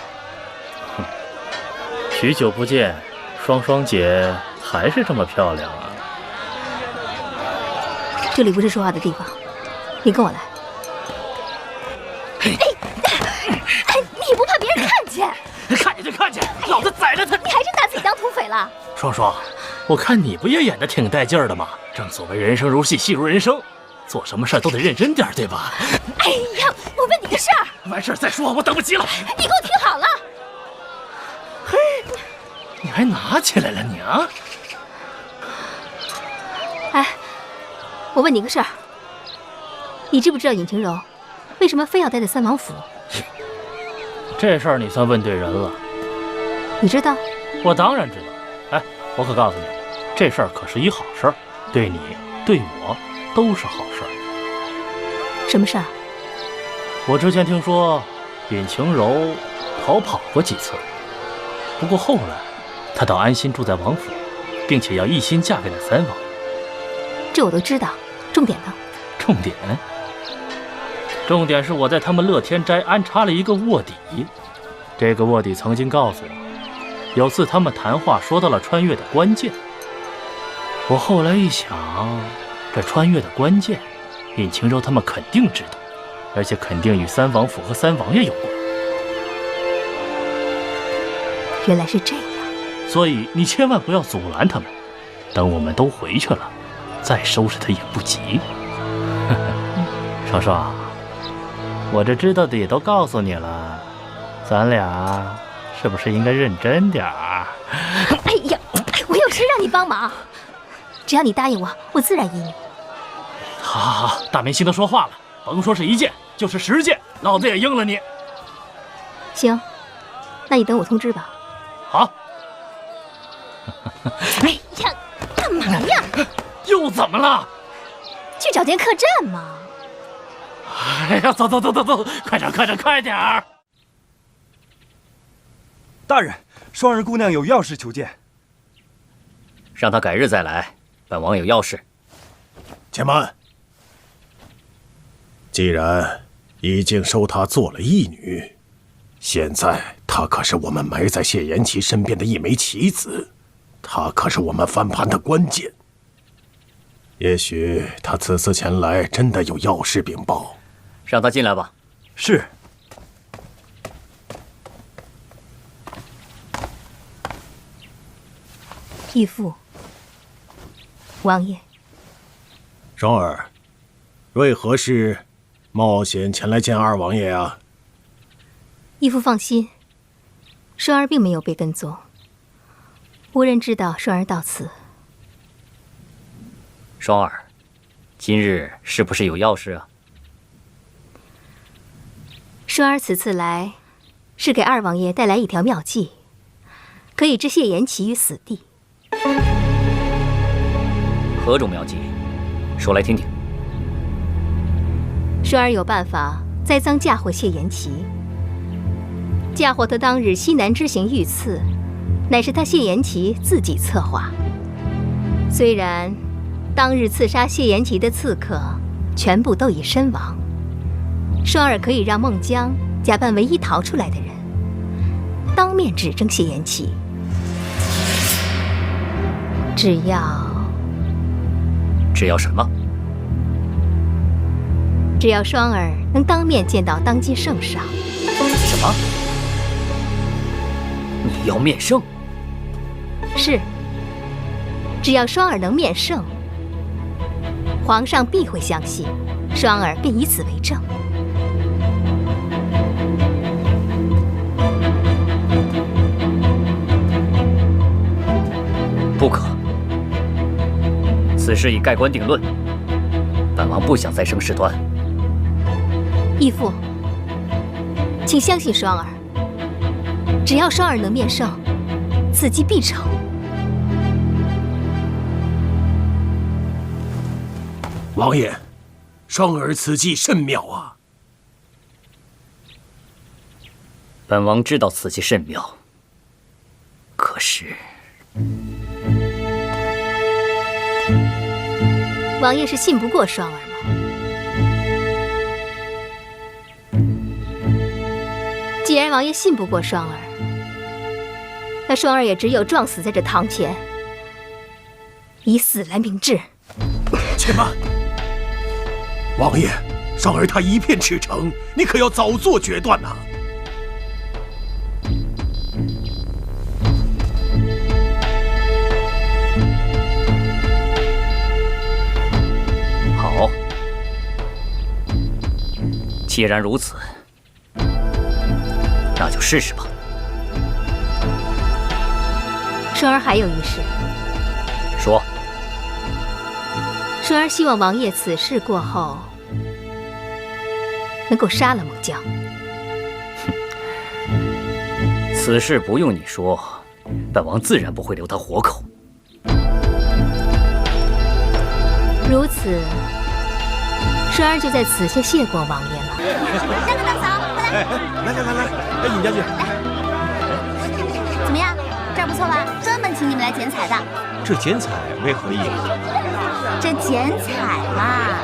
许久不见，双双姐还是这么漂亮啊！这里不是说话的地方，你跟我来。你不怕别人看见？看见就看见，老子宰了他！你还真拿自己当土匪了？双双，我看你不也演得挺带劲儿的吗？正所谓人生如戏，戏如人生，做什么事儿都得认真点，对吧？哎呀，我问你个事儿。完事儿再说，我等不及了。你给我听好了。嘿，你还拿起来了你啊？哎，我问你个事儿，你知不知道尹晴柔为什么非要待在三王府？这事儿你算问对人了。你知道？我当然知道。哎，我可告诉你，这事儿可是一好事儿，对你对我都是好事儿。什么事儿？我之前听说尹晴柔逃跑过几次，不过后来她倒安心住在王府，并且要一心嫁给那三王。这我都知道，重点呢？重点是我在他们乐天斋安插了一个卧底。这个卧底曾经告诉我，有次他们谈话说到了穿越的关键。我后来一想，这穿越的关键，尹晴柔他们肯定知道，而且肯定与三王府和三王爷有关。原来是这样，所以你千万不要阻拦他们，等我们都回去了，再收拾他也不急。双双，我这知道的也都告诉你了，咱俩是不是应该认真点儿？哎呀，我有事让你帮忙，只要你答应我，我自然依你。好，大明星都说话了，甭说是1件，就是10件，老子也应了你。行，那你等我通知吧。好。哎呀，干嘛呀？又怎么了？去找间客栈嘛。哎呀，走，快点儿！大人，双儿姑娘有要事求见。让她改日再来，本王有要事。且慢，既然已经收她做了义女，现在她可是我们埋在谢延琪身边的一枚棋子，她可是我们翻盘的关键。也许她此次前来真的有要事禀报。让他进来吧。是。义父，王爷，双儿，为何事冒险前来见二王爷啊？义父放心，双儿并没有被跟踪，无人知道双儿到此。双儿，今日是不是有要事啊？双儿此次来，是给二王爷带来一条妙计，可以置谢延琪于死地。何种妙计？说来听听。双儿有办法栽赃嫁祸谢延琪，嫁祸他当日西南之行遇刺，乃是他谢延琪自己策划。虽然当日刺杀谢延琪的刺客全部都已身亡，双儿可以让孟姜假扮唯一逃出来的人，当面指证谢延琪。只要什么？只要双儿能当面见到当今圣上。什么？你要面圣？是。只要双儿能面圣，皇上必会相信，双儿便以此为证。不可，此事已盖棺定论，本王不想再生事端。义父，请相信双儿，只要双儿能面圣，此计必成。王爷，双儿此计甚妙啊！本王知道此计甚妙，可是王爷是信不过双儿吗？既然王爷信不过双儿，那双儿也只有撞死在这堂前，以死来明志。且慢，王爷，双儿他一片赤诚，你可要早做决断呐！好，既然如此，那就试试吧。双儿还有一事，说。双儿希望王爷此事过后能够杀了猛将。此事不用你说，本王自然不会留他活口。如此，双儿就在此先谢过王爷了。大哥大嫂，快来！来，尹将军，怎么样？这儿不错吧？专门请你们来剪彩的。这剪彩为何意？这剪彩嘛，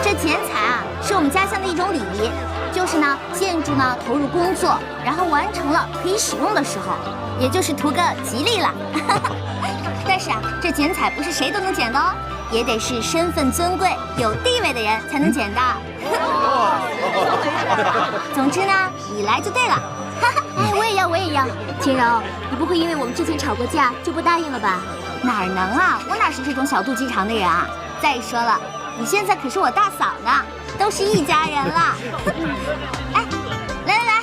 这剪彩啊，是我们家乡的一种礼仪，就是呢，建筑呢投入工作，然后完成了可以使用的时候，也就是图个吉利了。但是啊，这剪彩不是谁都能剪的哦，也得是身份尊贵、有地位的人才能剪的。总之呢，你来就对了。哎，我也要。秦柔，你不会因为我们之前吵过架就不答应了吧？哪能啊，我哪是这种小肚鸡肠的人啊！再说了，你现在可是我大嫂呢，都是一家人了。哎，来，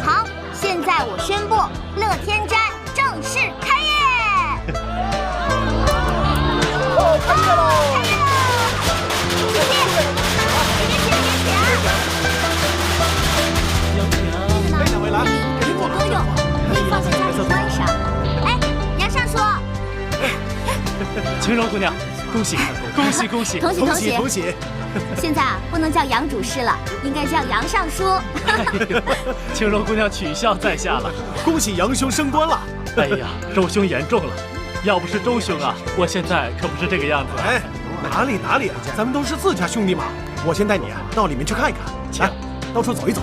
好，现在我宣布，乐天斋正式开业。开业喽！多用，可以放在家里观赏。哎，杨尚书，青柔姑娘，恭喜！同喜！现在啊，不能叫杨主事了，应该叫杨尚书。青柔姑娘取笑在下了，恭喜杨兄升官了！哎呀，周兄言重了，要不是周兄啊，我现在可不是这个样子。哎，哪里啊，咱们都是自家兄弟嘛。我先带你到里面去看一看，来，到处走一走。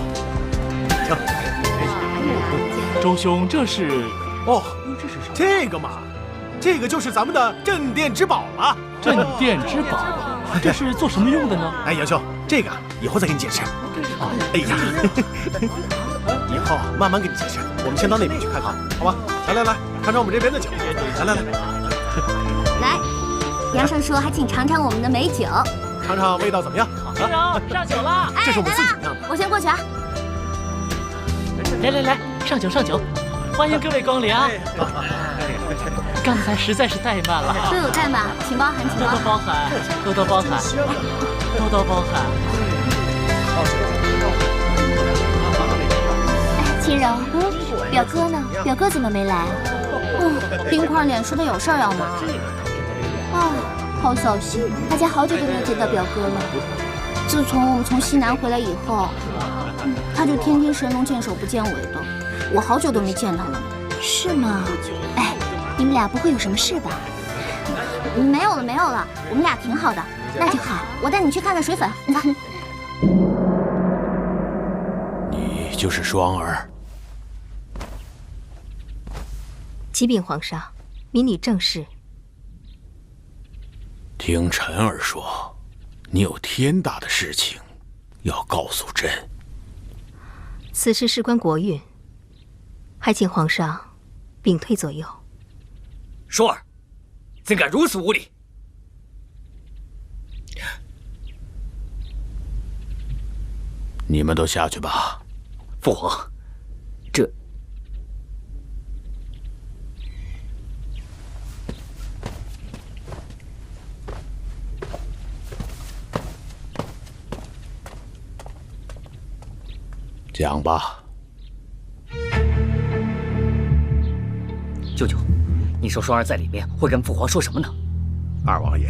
行。周兄，这是……哦，这个嘛，这个就是咱们的镇店之宝了。镇店之宝，这是做什么用的呢？哎，杨兄，这个以后再给你解释。哎呀，以后慢慢给你解释。我们先到那边去看看，好吧？来，尝尝我们这边的酒。来，杨尚书还请尝尝我们的美酒，尝尝味道怎么样？青柔，上酒了！这是我们自己酿的。我先过去啊。来，上酒！欢迎各位光临啊！刚才实在是怠慢了，都有怠慢，请包涵，多多包涵。哎，秦柔，表哥呢？表哥怎么没来？冰块脸说他有事儿要忙。啊，好扫兴，大家好久都没有见到表哥了。自从我们从西南回来以后，他就天天神龙见首不见尾的，我好久都没见他了。是吗？哎，你们俩不会有什么事吧？没有了，我们俩挺好的。那就好，我带你去看看水粉。你就是双儿。启禀皇上，民女正是。听臣儿说，你有天大的事情要告诉朕。此事事关国运，还请皇上屏退左右。双儿，怎敢如此无礼！你们都下去吧。父皇，这……讲吧。舅舅，你说双儿在里面会跟父皇说什么呢？二王爷，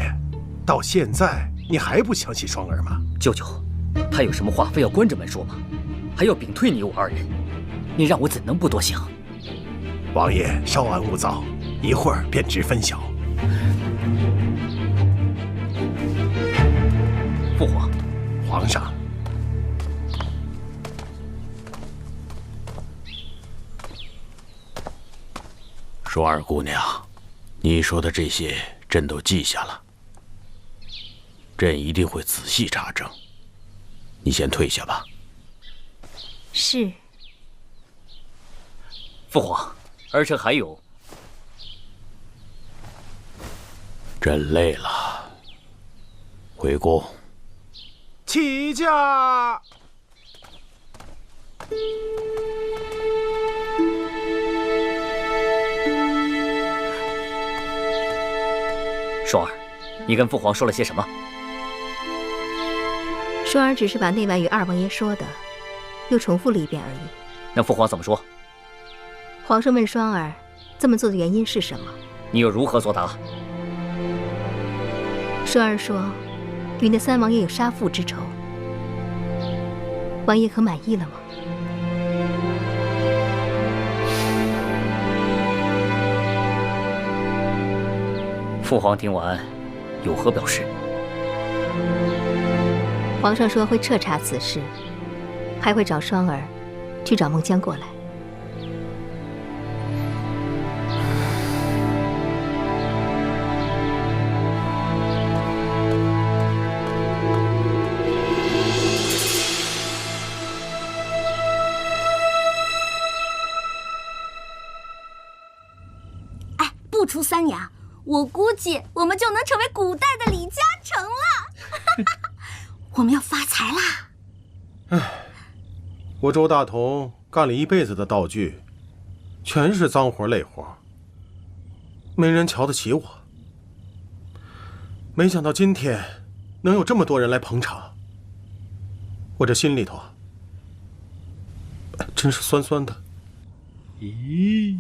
到现在你还不相信双儿吗？舅舅，他有什么话非要关着门说吗？还要屏退你我二人，你让我怎能不多想？王爷稍安勿躁，一会儿便知分晓。父皇，皇上。双儿姑娘，你说的这些朕都记下了。朕一定会仔细查证。你先退下吧。是。父皇，儿臣还有。朕累了，回宫。起驾！双儿，你跟父皇说了些什么？双儿只是把内外与二王爷说的，又重复了一遍而已。那父皇怎么说？皇上问双儿这么做的原因是什么？你又如何作答？双儿说，与那三王爷有杀父之仇。王爷可满意了吗？父皇听完，有何表示？皇上说会彻查此事，还会找双儿去找孟姜过来。哎，不出3年，我估计我们就能成为古代的李嘉诚了。我们要发财啦！唉，我周大同干了一辈子的道具，全是脏活累活，没人瞧得起我。没想到今天能有这么多人来捧场，我这心里头真是酸酸的。咦，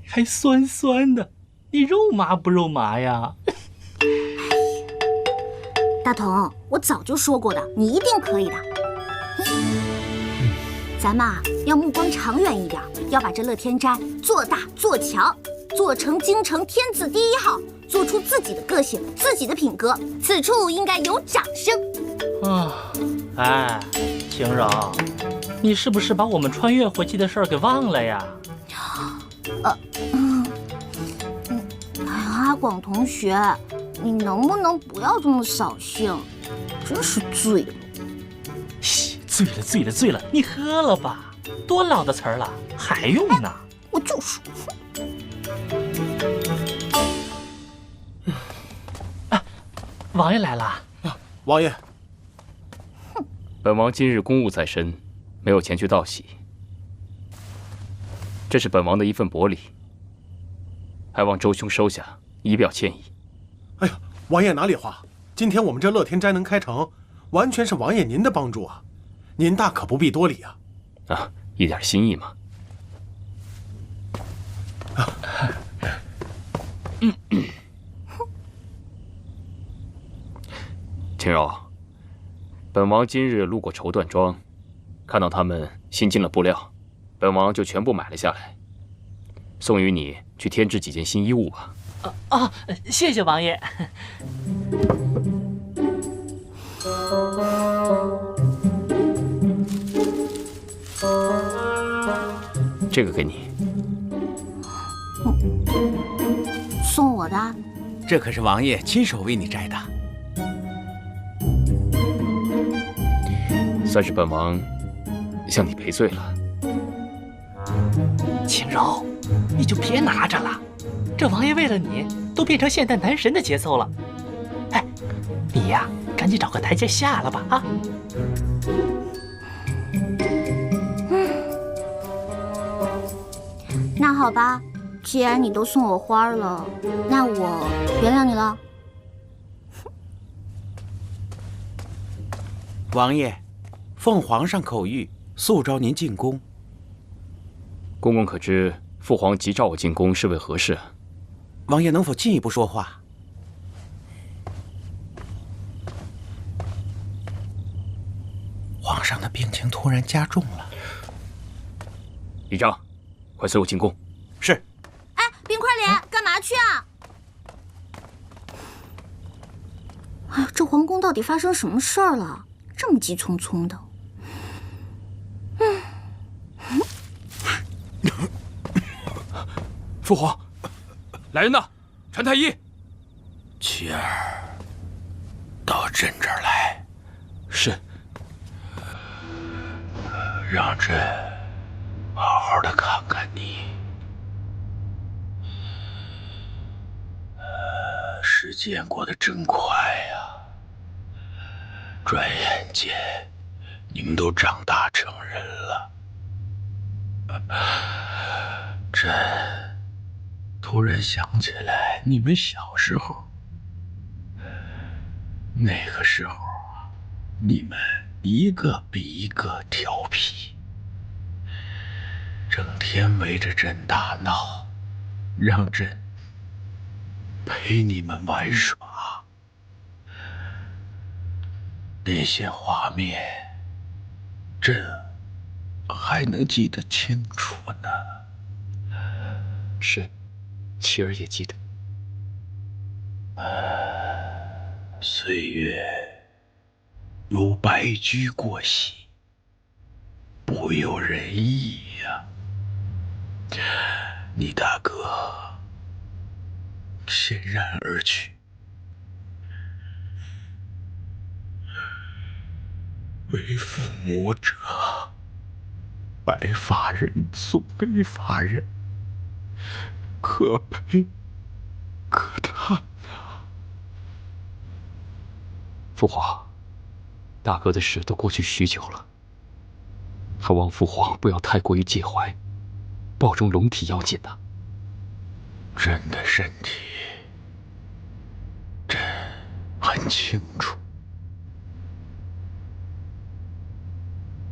还酸酸的，你肉麻不肉麻呀？大同，我早就说过的，你一定可以的。咱们要目光长远一点，要把这乐天斋做大做强，做成京城天字第1号，做出自己的个性、自己的品格。此处应该有掌声。哎，晴柔，你是不是把我们穿越回去的事儿给忘了呀？阿广同学，你能不能不要这么扫兴？真是醉了。嘘，醉了，你喝了吧，多老的词儿了，还用呢？我就说。王爷来了。王爷，本王今日公务在身，没有前去道喜。这是本王的一份薄礼，还望周兄收下，以表歉意。哎呀，王爷哪里话？今天我们这乐天斋能开成，完全是王爷您的帮助啊，您大可不必多礼啊。啊，一点心意嘛。晴柔，本王今日路过绸缎庄，看到他们新进了布料，本王就全部买了下来，送与你去添置几件新衣物吧。谢谢王爷。这个给你。送我的？这可是王爷亲手为你摘的。算是本王向你赔罪了。晴柔，你就别拿着了，这王爷为了你都变成现代男神的节奏了。哎，你呀，赶紧找个台阶下了吧啊！那好吧，既然你都送我花了，那我原谅你了。王爷，奉皇上口谕，速召您进宫。公公可知父皇急召我进宫是为何事？王爷能否进一步说话？皇上的病情突然加重了。李章，快随我进宫。是。哎，冰块脸，干嘛去啊？哎呀，这皇宫到底发生什么事儿了？这么急匆匆的。父皇，来人呐！传太医。琪儿，到朕这儿来。是。让朕好好的看看你。时间过得真快呀，转眼间你们都长大成人了。朕突然想起来，你们小时候，那个时候你们一个比一个调皮，整天围着朕打闹，让朕陪你们玩耍。那些画面，朕还能记得清楚呢。是，妻儿也记得。岁月如白驹过隙，不由人意呀。你大哥潸然而去，为父母者，白发人送黑发人，可悲可叹啊！父皇，大哥的事都过去许久了，还望父皇不要太过于介怀，保重龙体要紧呐。朕的身体，朕很清楚。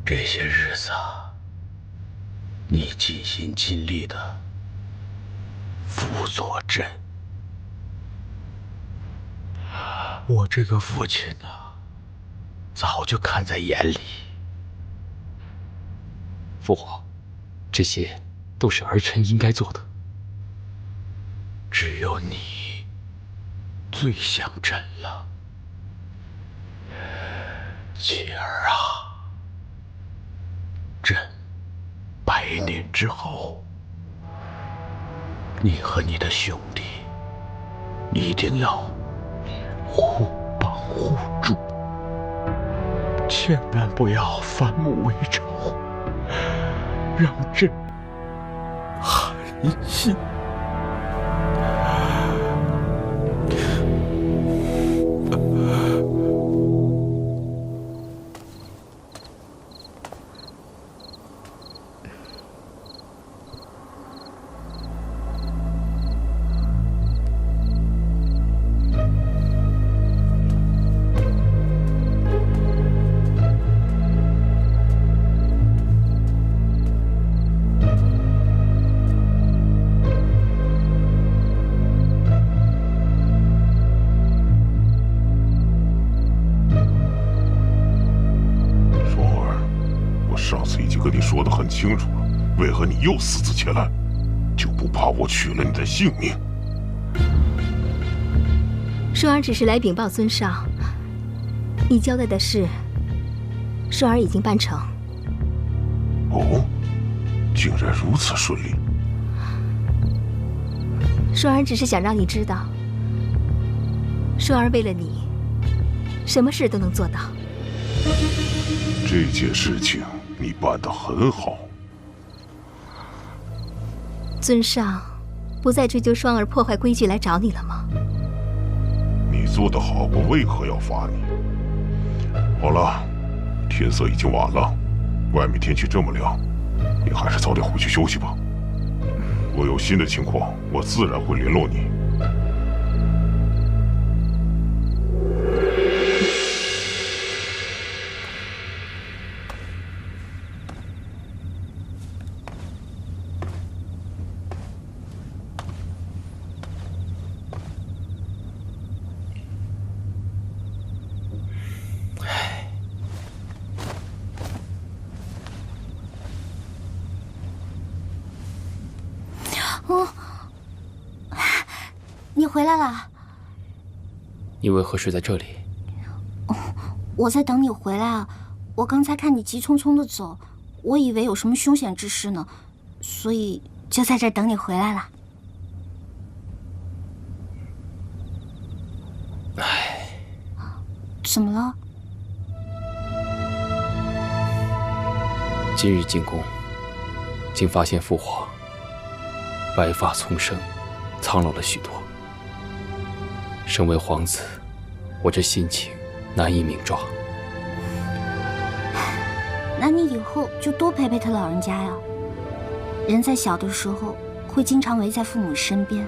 这些日子啊，你尽心尽力的辅佐朕，我这个父亲呢，早就看在眼里。父皇，这些都是儿臣应该做的。只有你最像朕了，妻儿啊！朕100年之后，你和你的兄弟一定要互帮互助，千万不要反目为仇，让朕寒心。说得很清楚了，为何你又私自前来？就不怕我取了你的性命？双儿只是来禀报尊上，你交代的事，双儿已经办成。哦，竟然如此顺利。双儿只是想让你知道，双儿为了你，什么事都能做到。这件事情你办得很好。尊上不再追究双儿破坏规矩来找你了吗？你做得好，我为何要罚你？好了，天色已经晚了，外面天气这么凉，你还是早点回去休息吧。我有新的情况，我自然会联络你。你回来了。你为何睡在这里？我在等你回来啊！我刚才看你急匆匆的走，我以为有什么凶险之事呢，所以就在这儿等你回来了。怎么了？今日进宫，竟发现父皇白发丛生，苍老了许多。身为皇子，我这心情难以名状。那你以后就多陪陪他老人家呀。人在小的时候会经常围在父母身边，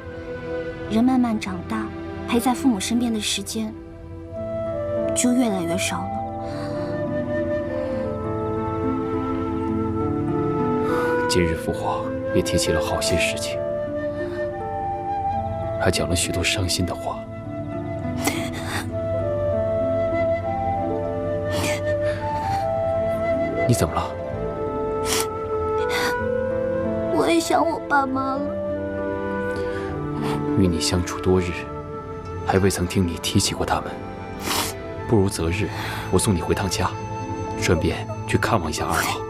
人慢慢长大，陪在父母身边的时间就越来越少了。今日父皇也提起了好些事情，还讲了许多伤心的话。你怎么了？我也想我爸妈了。与你相处多日，还未曾听你提起过他们。不如择日，我送你回趟家，顺便去看望一下二老。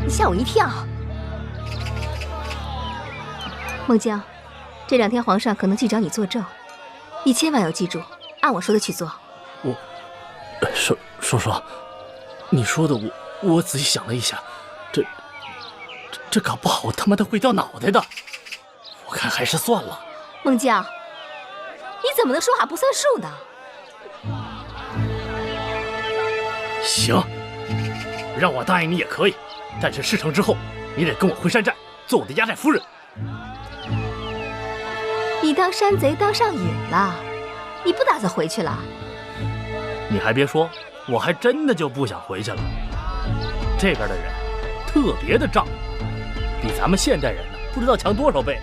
吓我一跳。孟郊，这2天皇上可能去找你作证，你千万要记住，按我说的去做。说，你说的我仔细想了一下，这搞不好我他妈的会掉脑袋的，我看还是算了。孟郊，你怎么能说话不算数呢？行，让我答应你也可以，但是事成之后，你得跟我回山寨，做我的压寨夫人。你当山贼当上瘾了，你不打算回去了？你还别说，我还真的就不想回去了。这边的人特别的仗义，比咱们现代人呢不知道强多少倍。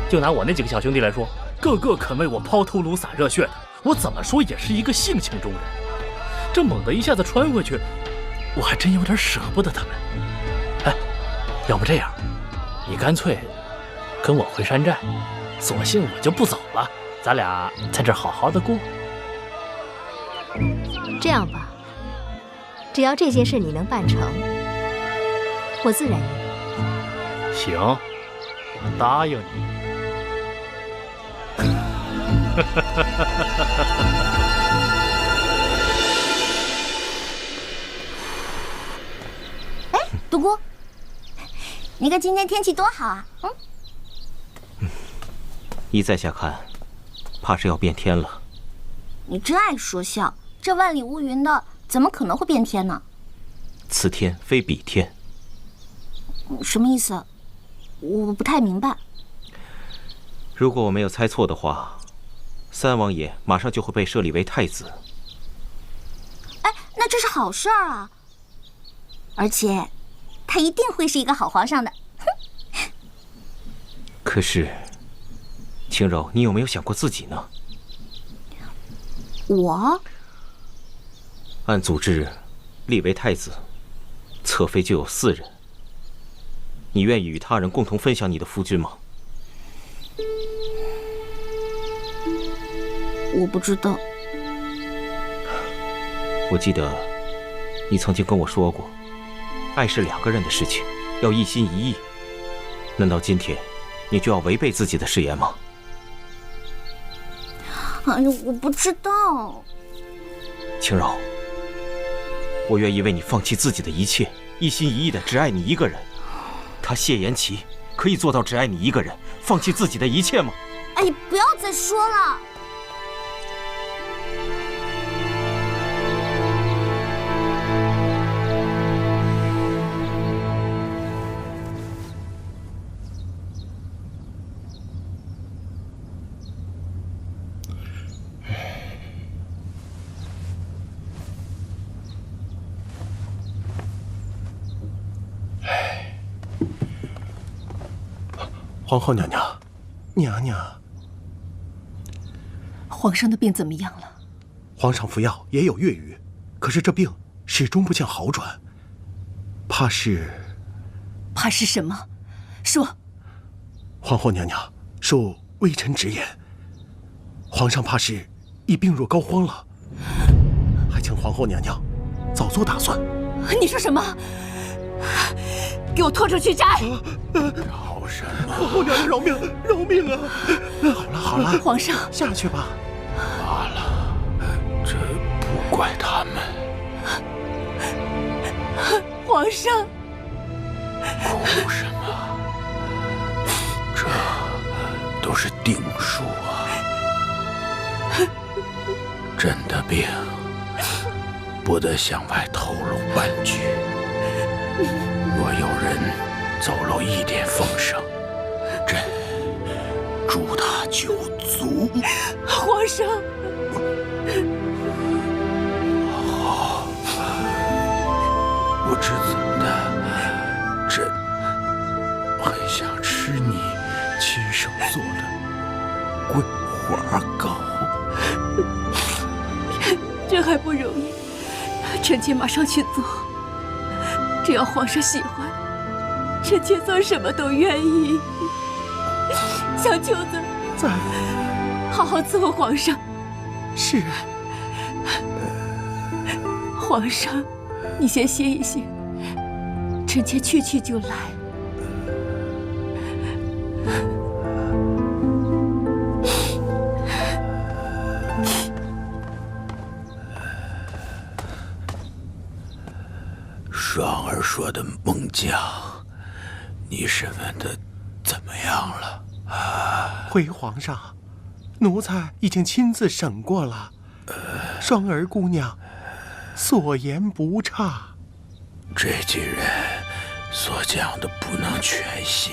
就拿我那几个小兄弟来说，个个肯为我抛头颅洒热血的，我怎么说也是一个性情中人。这猛地一下子穿回去，我还真有点舍不得他们。哎，要不这样，你干脆跟我回山寨，索性我就不走了，咱俩在这儿好好的过。这样吧，只要这件事你能办成，我自然愿意。行，我答应你。哎，独孤，你看今天天气多好啊！依在下看，怕是要变天了。你真爱说笑，这万里无云的，怎么可能会变天呢？此天非彼天。什么意思？我不太明白。如果我没有猜错的话，三王爷马上就会被设立为太子。哎，那这是好事儿啊！而且，他一定会是一个好皇上的。可是，青柔，你有没有想过自己呢？我？按祖制，立为太子，侧妃就有4人。你愿意与他人共同分享你的夫君吗？我不知道。我记得你曾经跟我说过，爱是2个人的事情，要一心一意。难道今天你就要违背自己的誓言吗？哎呦，我不知道。青柔，我愿意为你放弃自己的一切，一心一意的只爱你一个人。他谢延琪可以做到只爱你一个人，放弃自己的一切吗？哎，不要再说了。皇后娘娘，娘娘，皇上的病怎么样了？皇上服药也有月余，可是这病始终不见好转，怕是什么？说。皇后娘娘，受微臣直言，皇上怕是已病入膏肓了，还请皇后娘娘早做打算。你说什么？给我拖出去斩！饶什么？皇后娘娘饶命，饶命啊！好了，皇上下去吧。罢了，这不怪他们。皇上，哭什么？这都是定数啊！朕的病不得向外透露半句。若有人走漏一点风声，朕诛他9族。皇上，好，不知怎的，朕很想吃你亲手做的桂花糕。这还不容易，臣妾马上去做。只要皇上喜欢，臣妾做什么都愿意。小舅子，在，好好伺候皇上。是。皇上，你先歇一歇，臣妾去就来。双儿说的猛将，你审问的怎么样了？回皇上，奴才已经亲自审过了，双儿姑娘所言不差。这几人所讲的不能全信，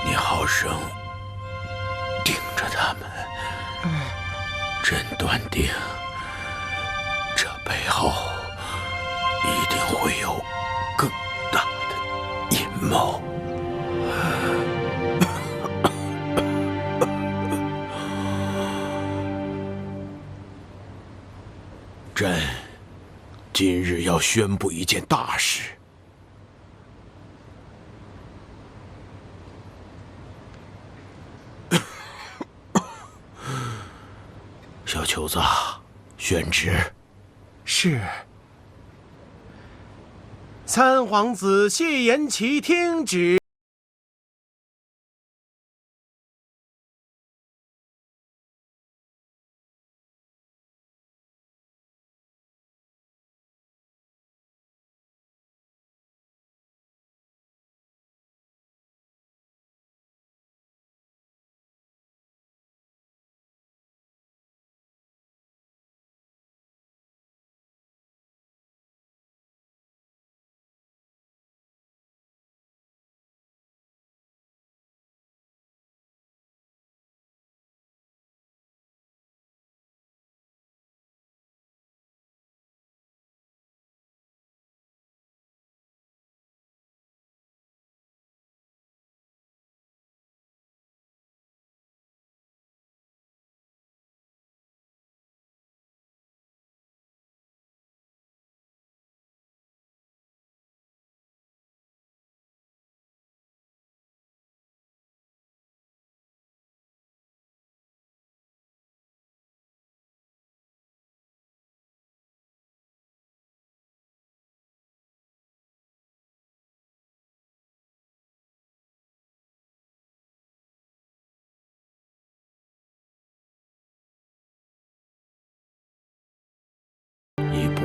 你好生盯着他们。朕断定，这背后一定会有更大的阴谋。朕今日要宣布一件大事。小球子，宣旨。是。三皇子谢延齐听旨。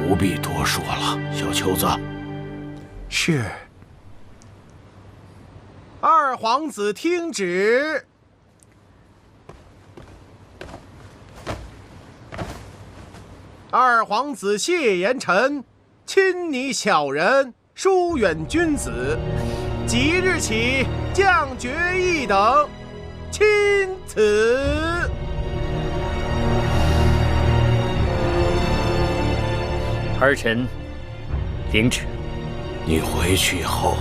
不必多说了，小球子。是。二皇子听旨。二皇子谢延臣，亲昵小人，疏远君子，即日起降爵一等，钦此。儿臣领旨。你回去以后，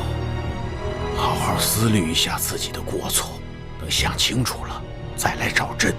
好好思虑一下自己的过错，等想清楚了再来找朕。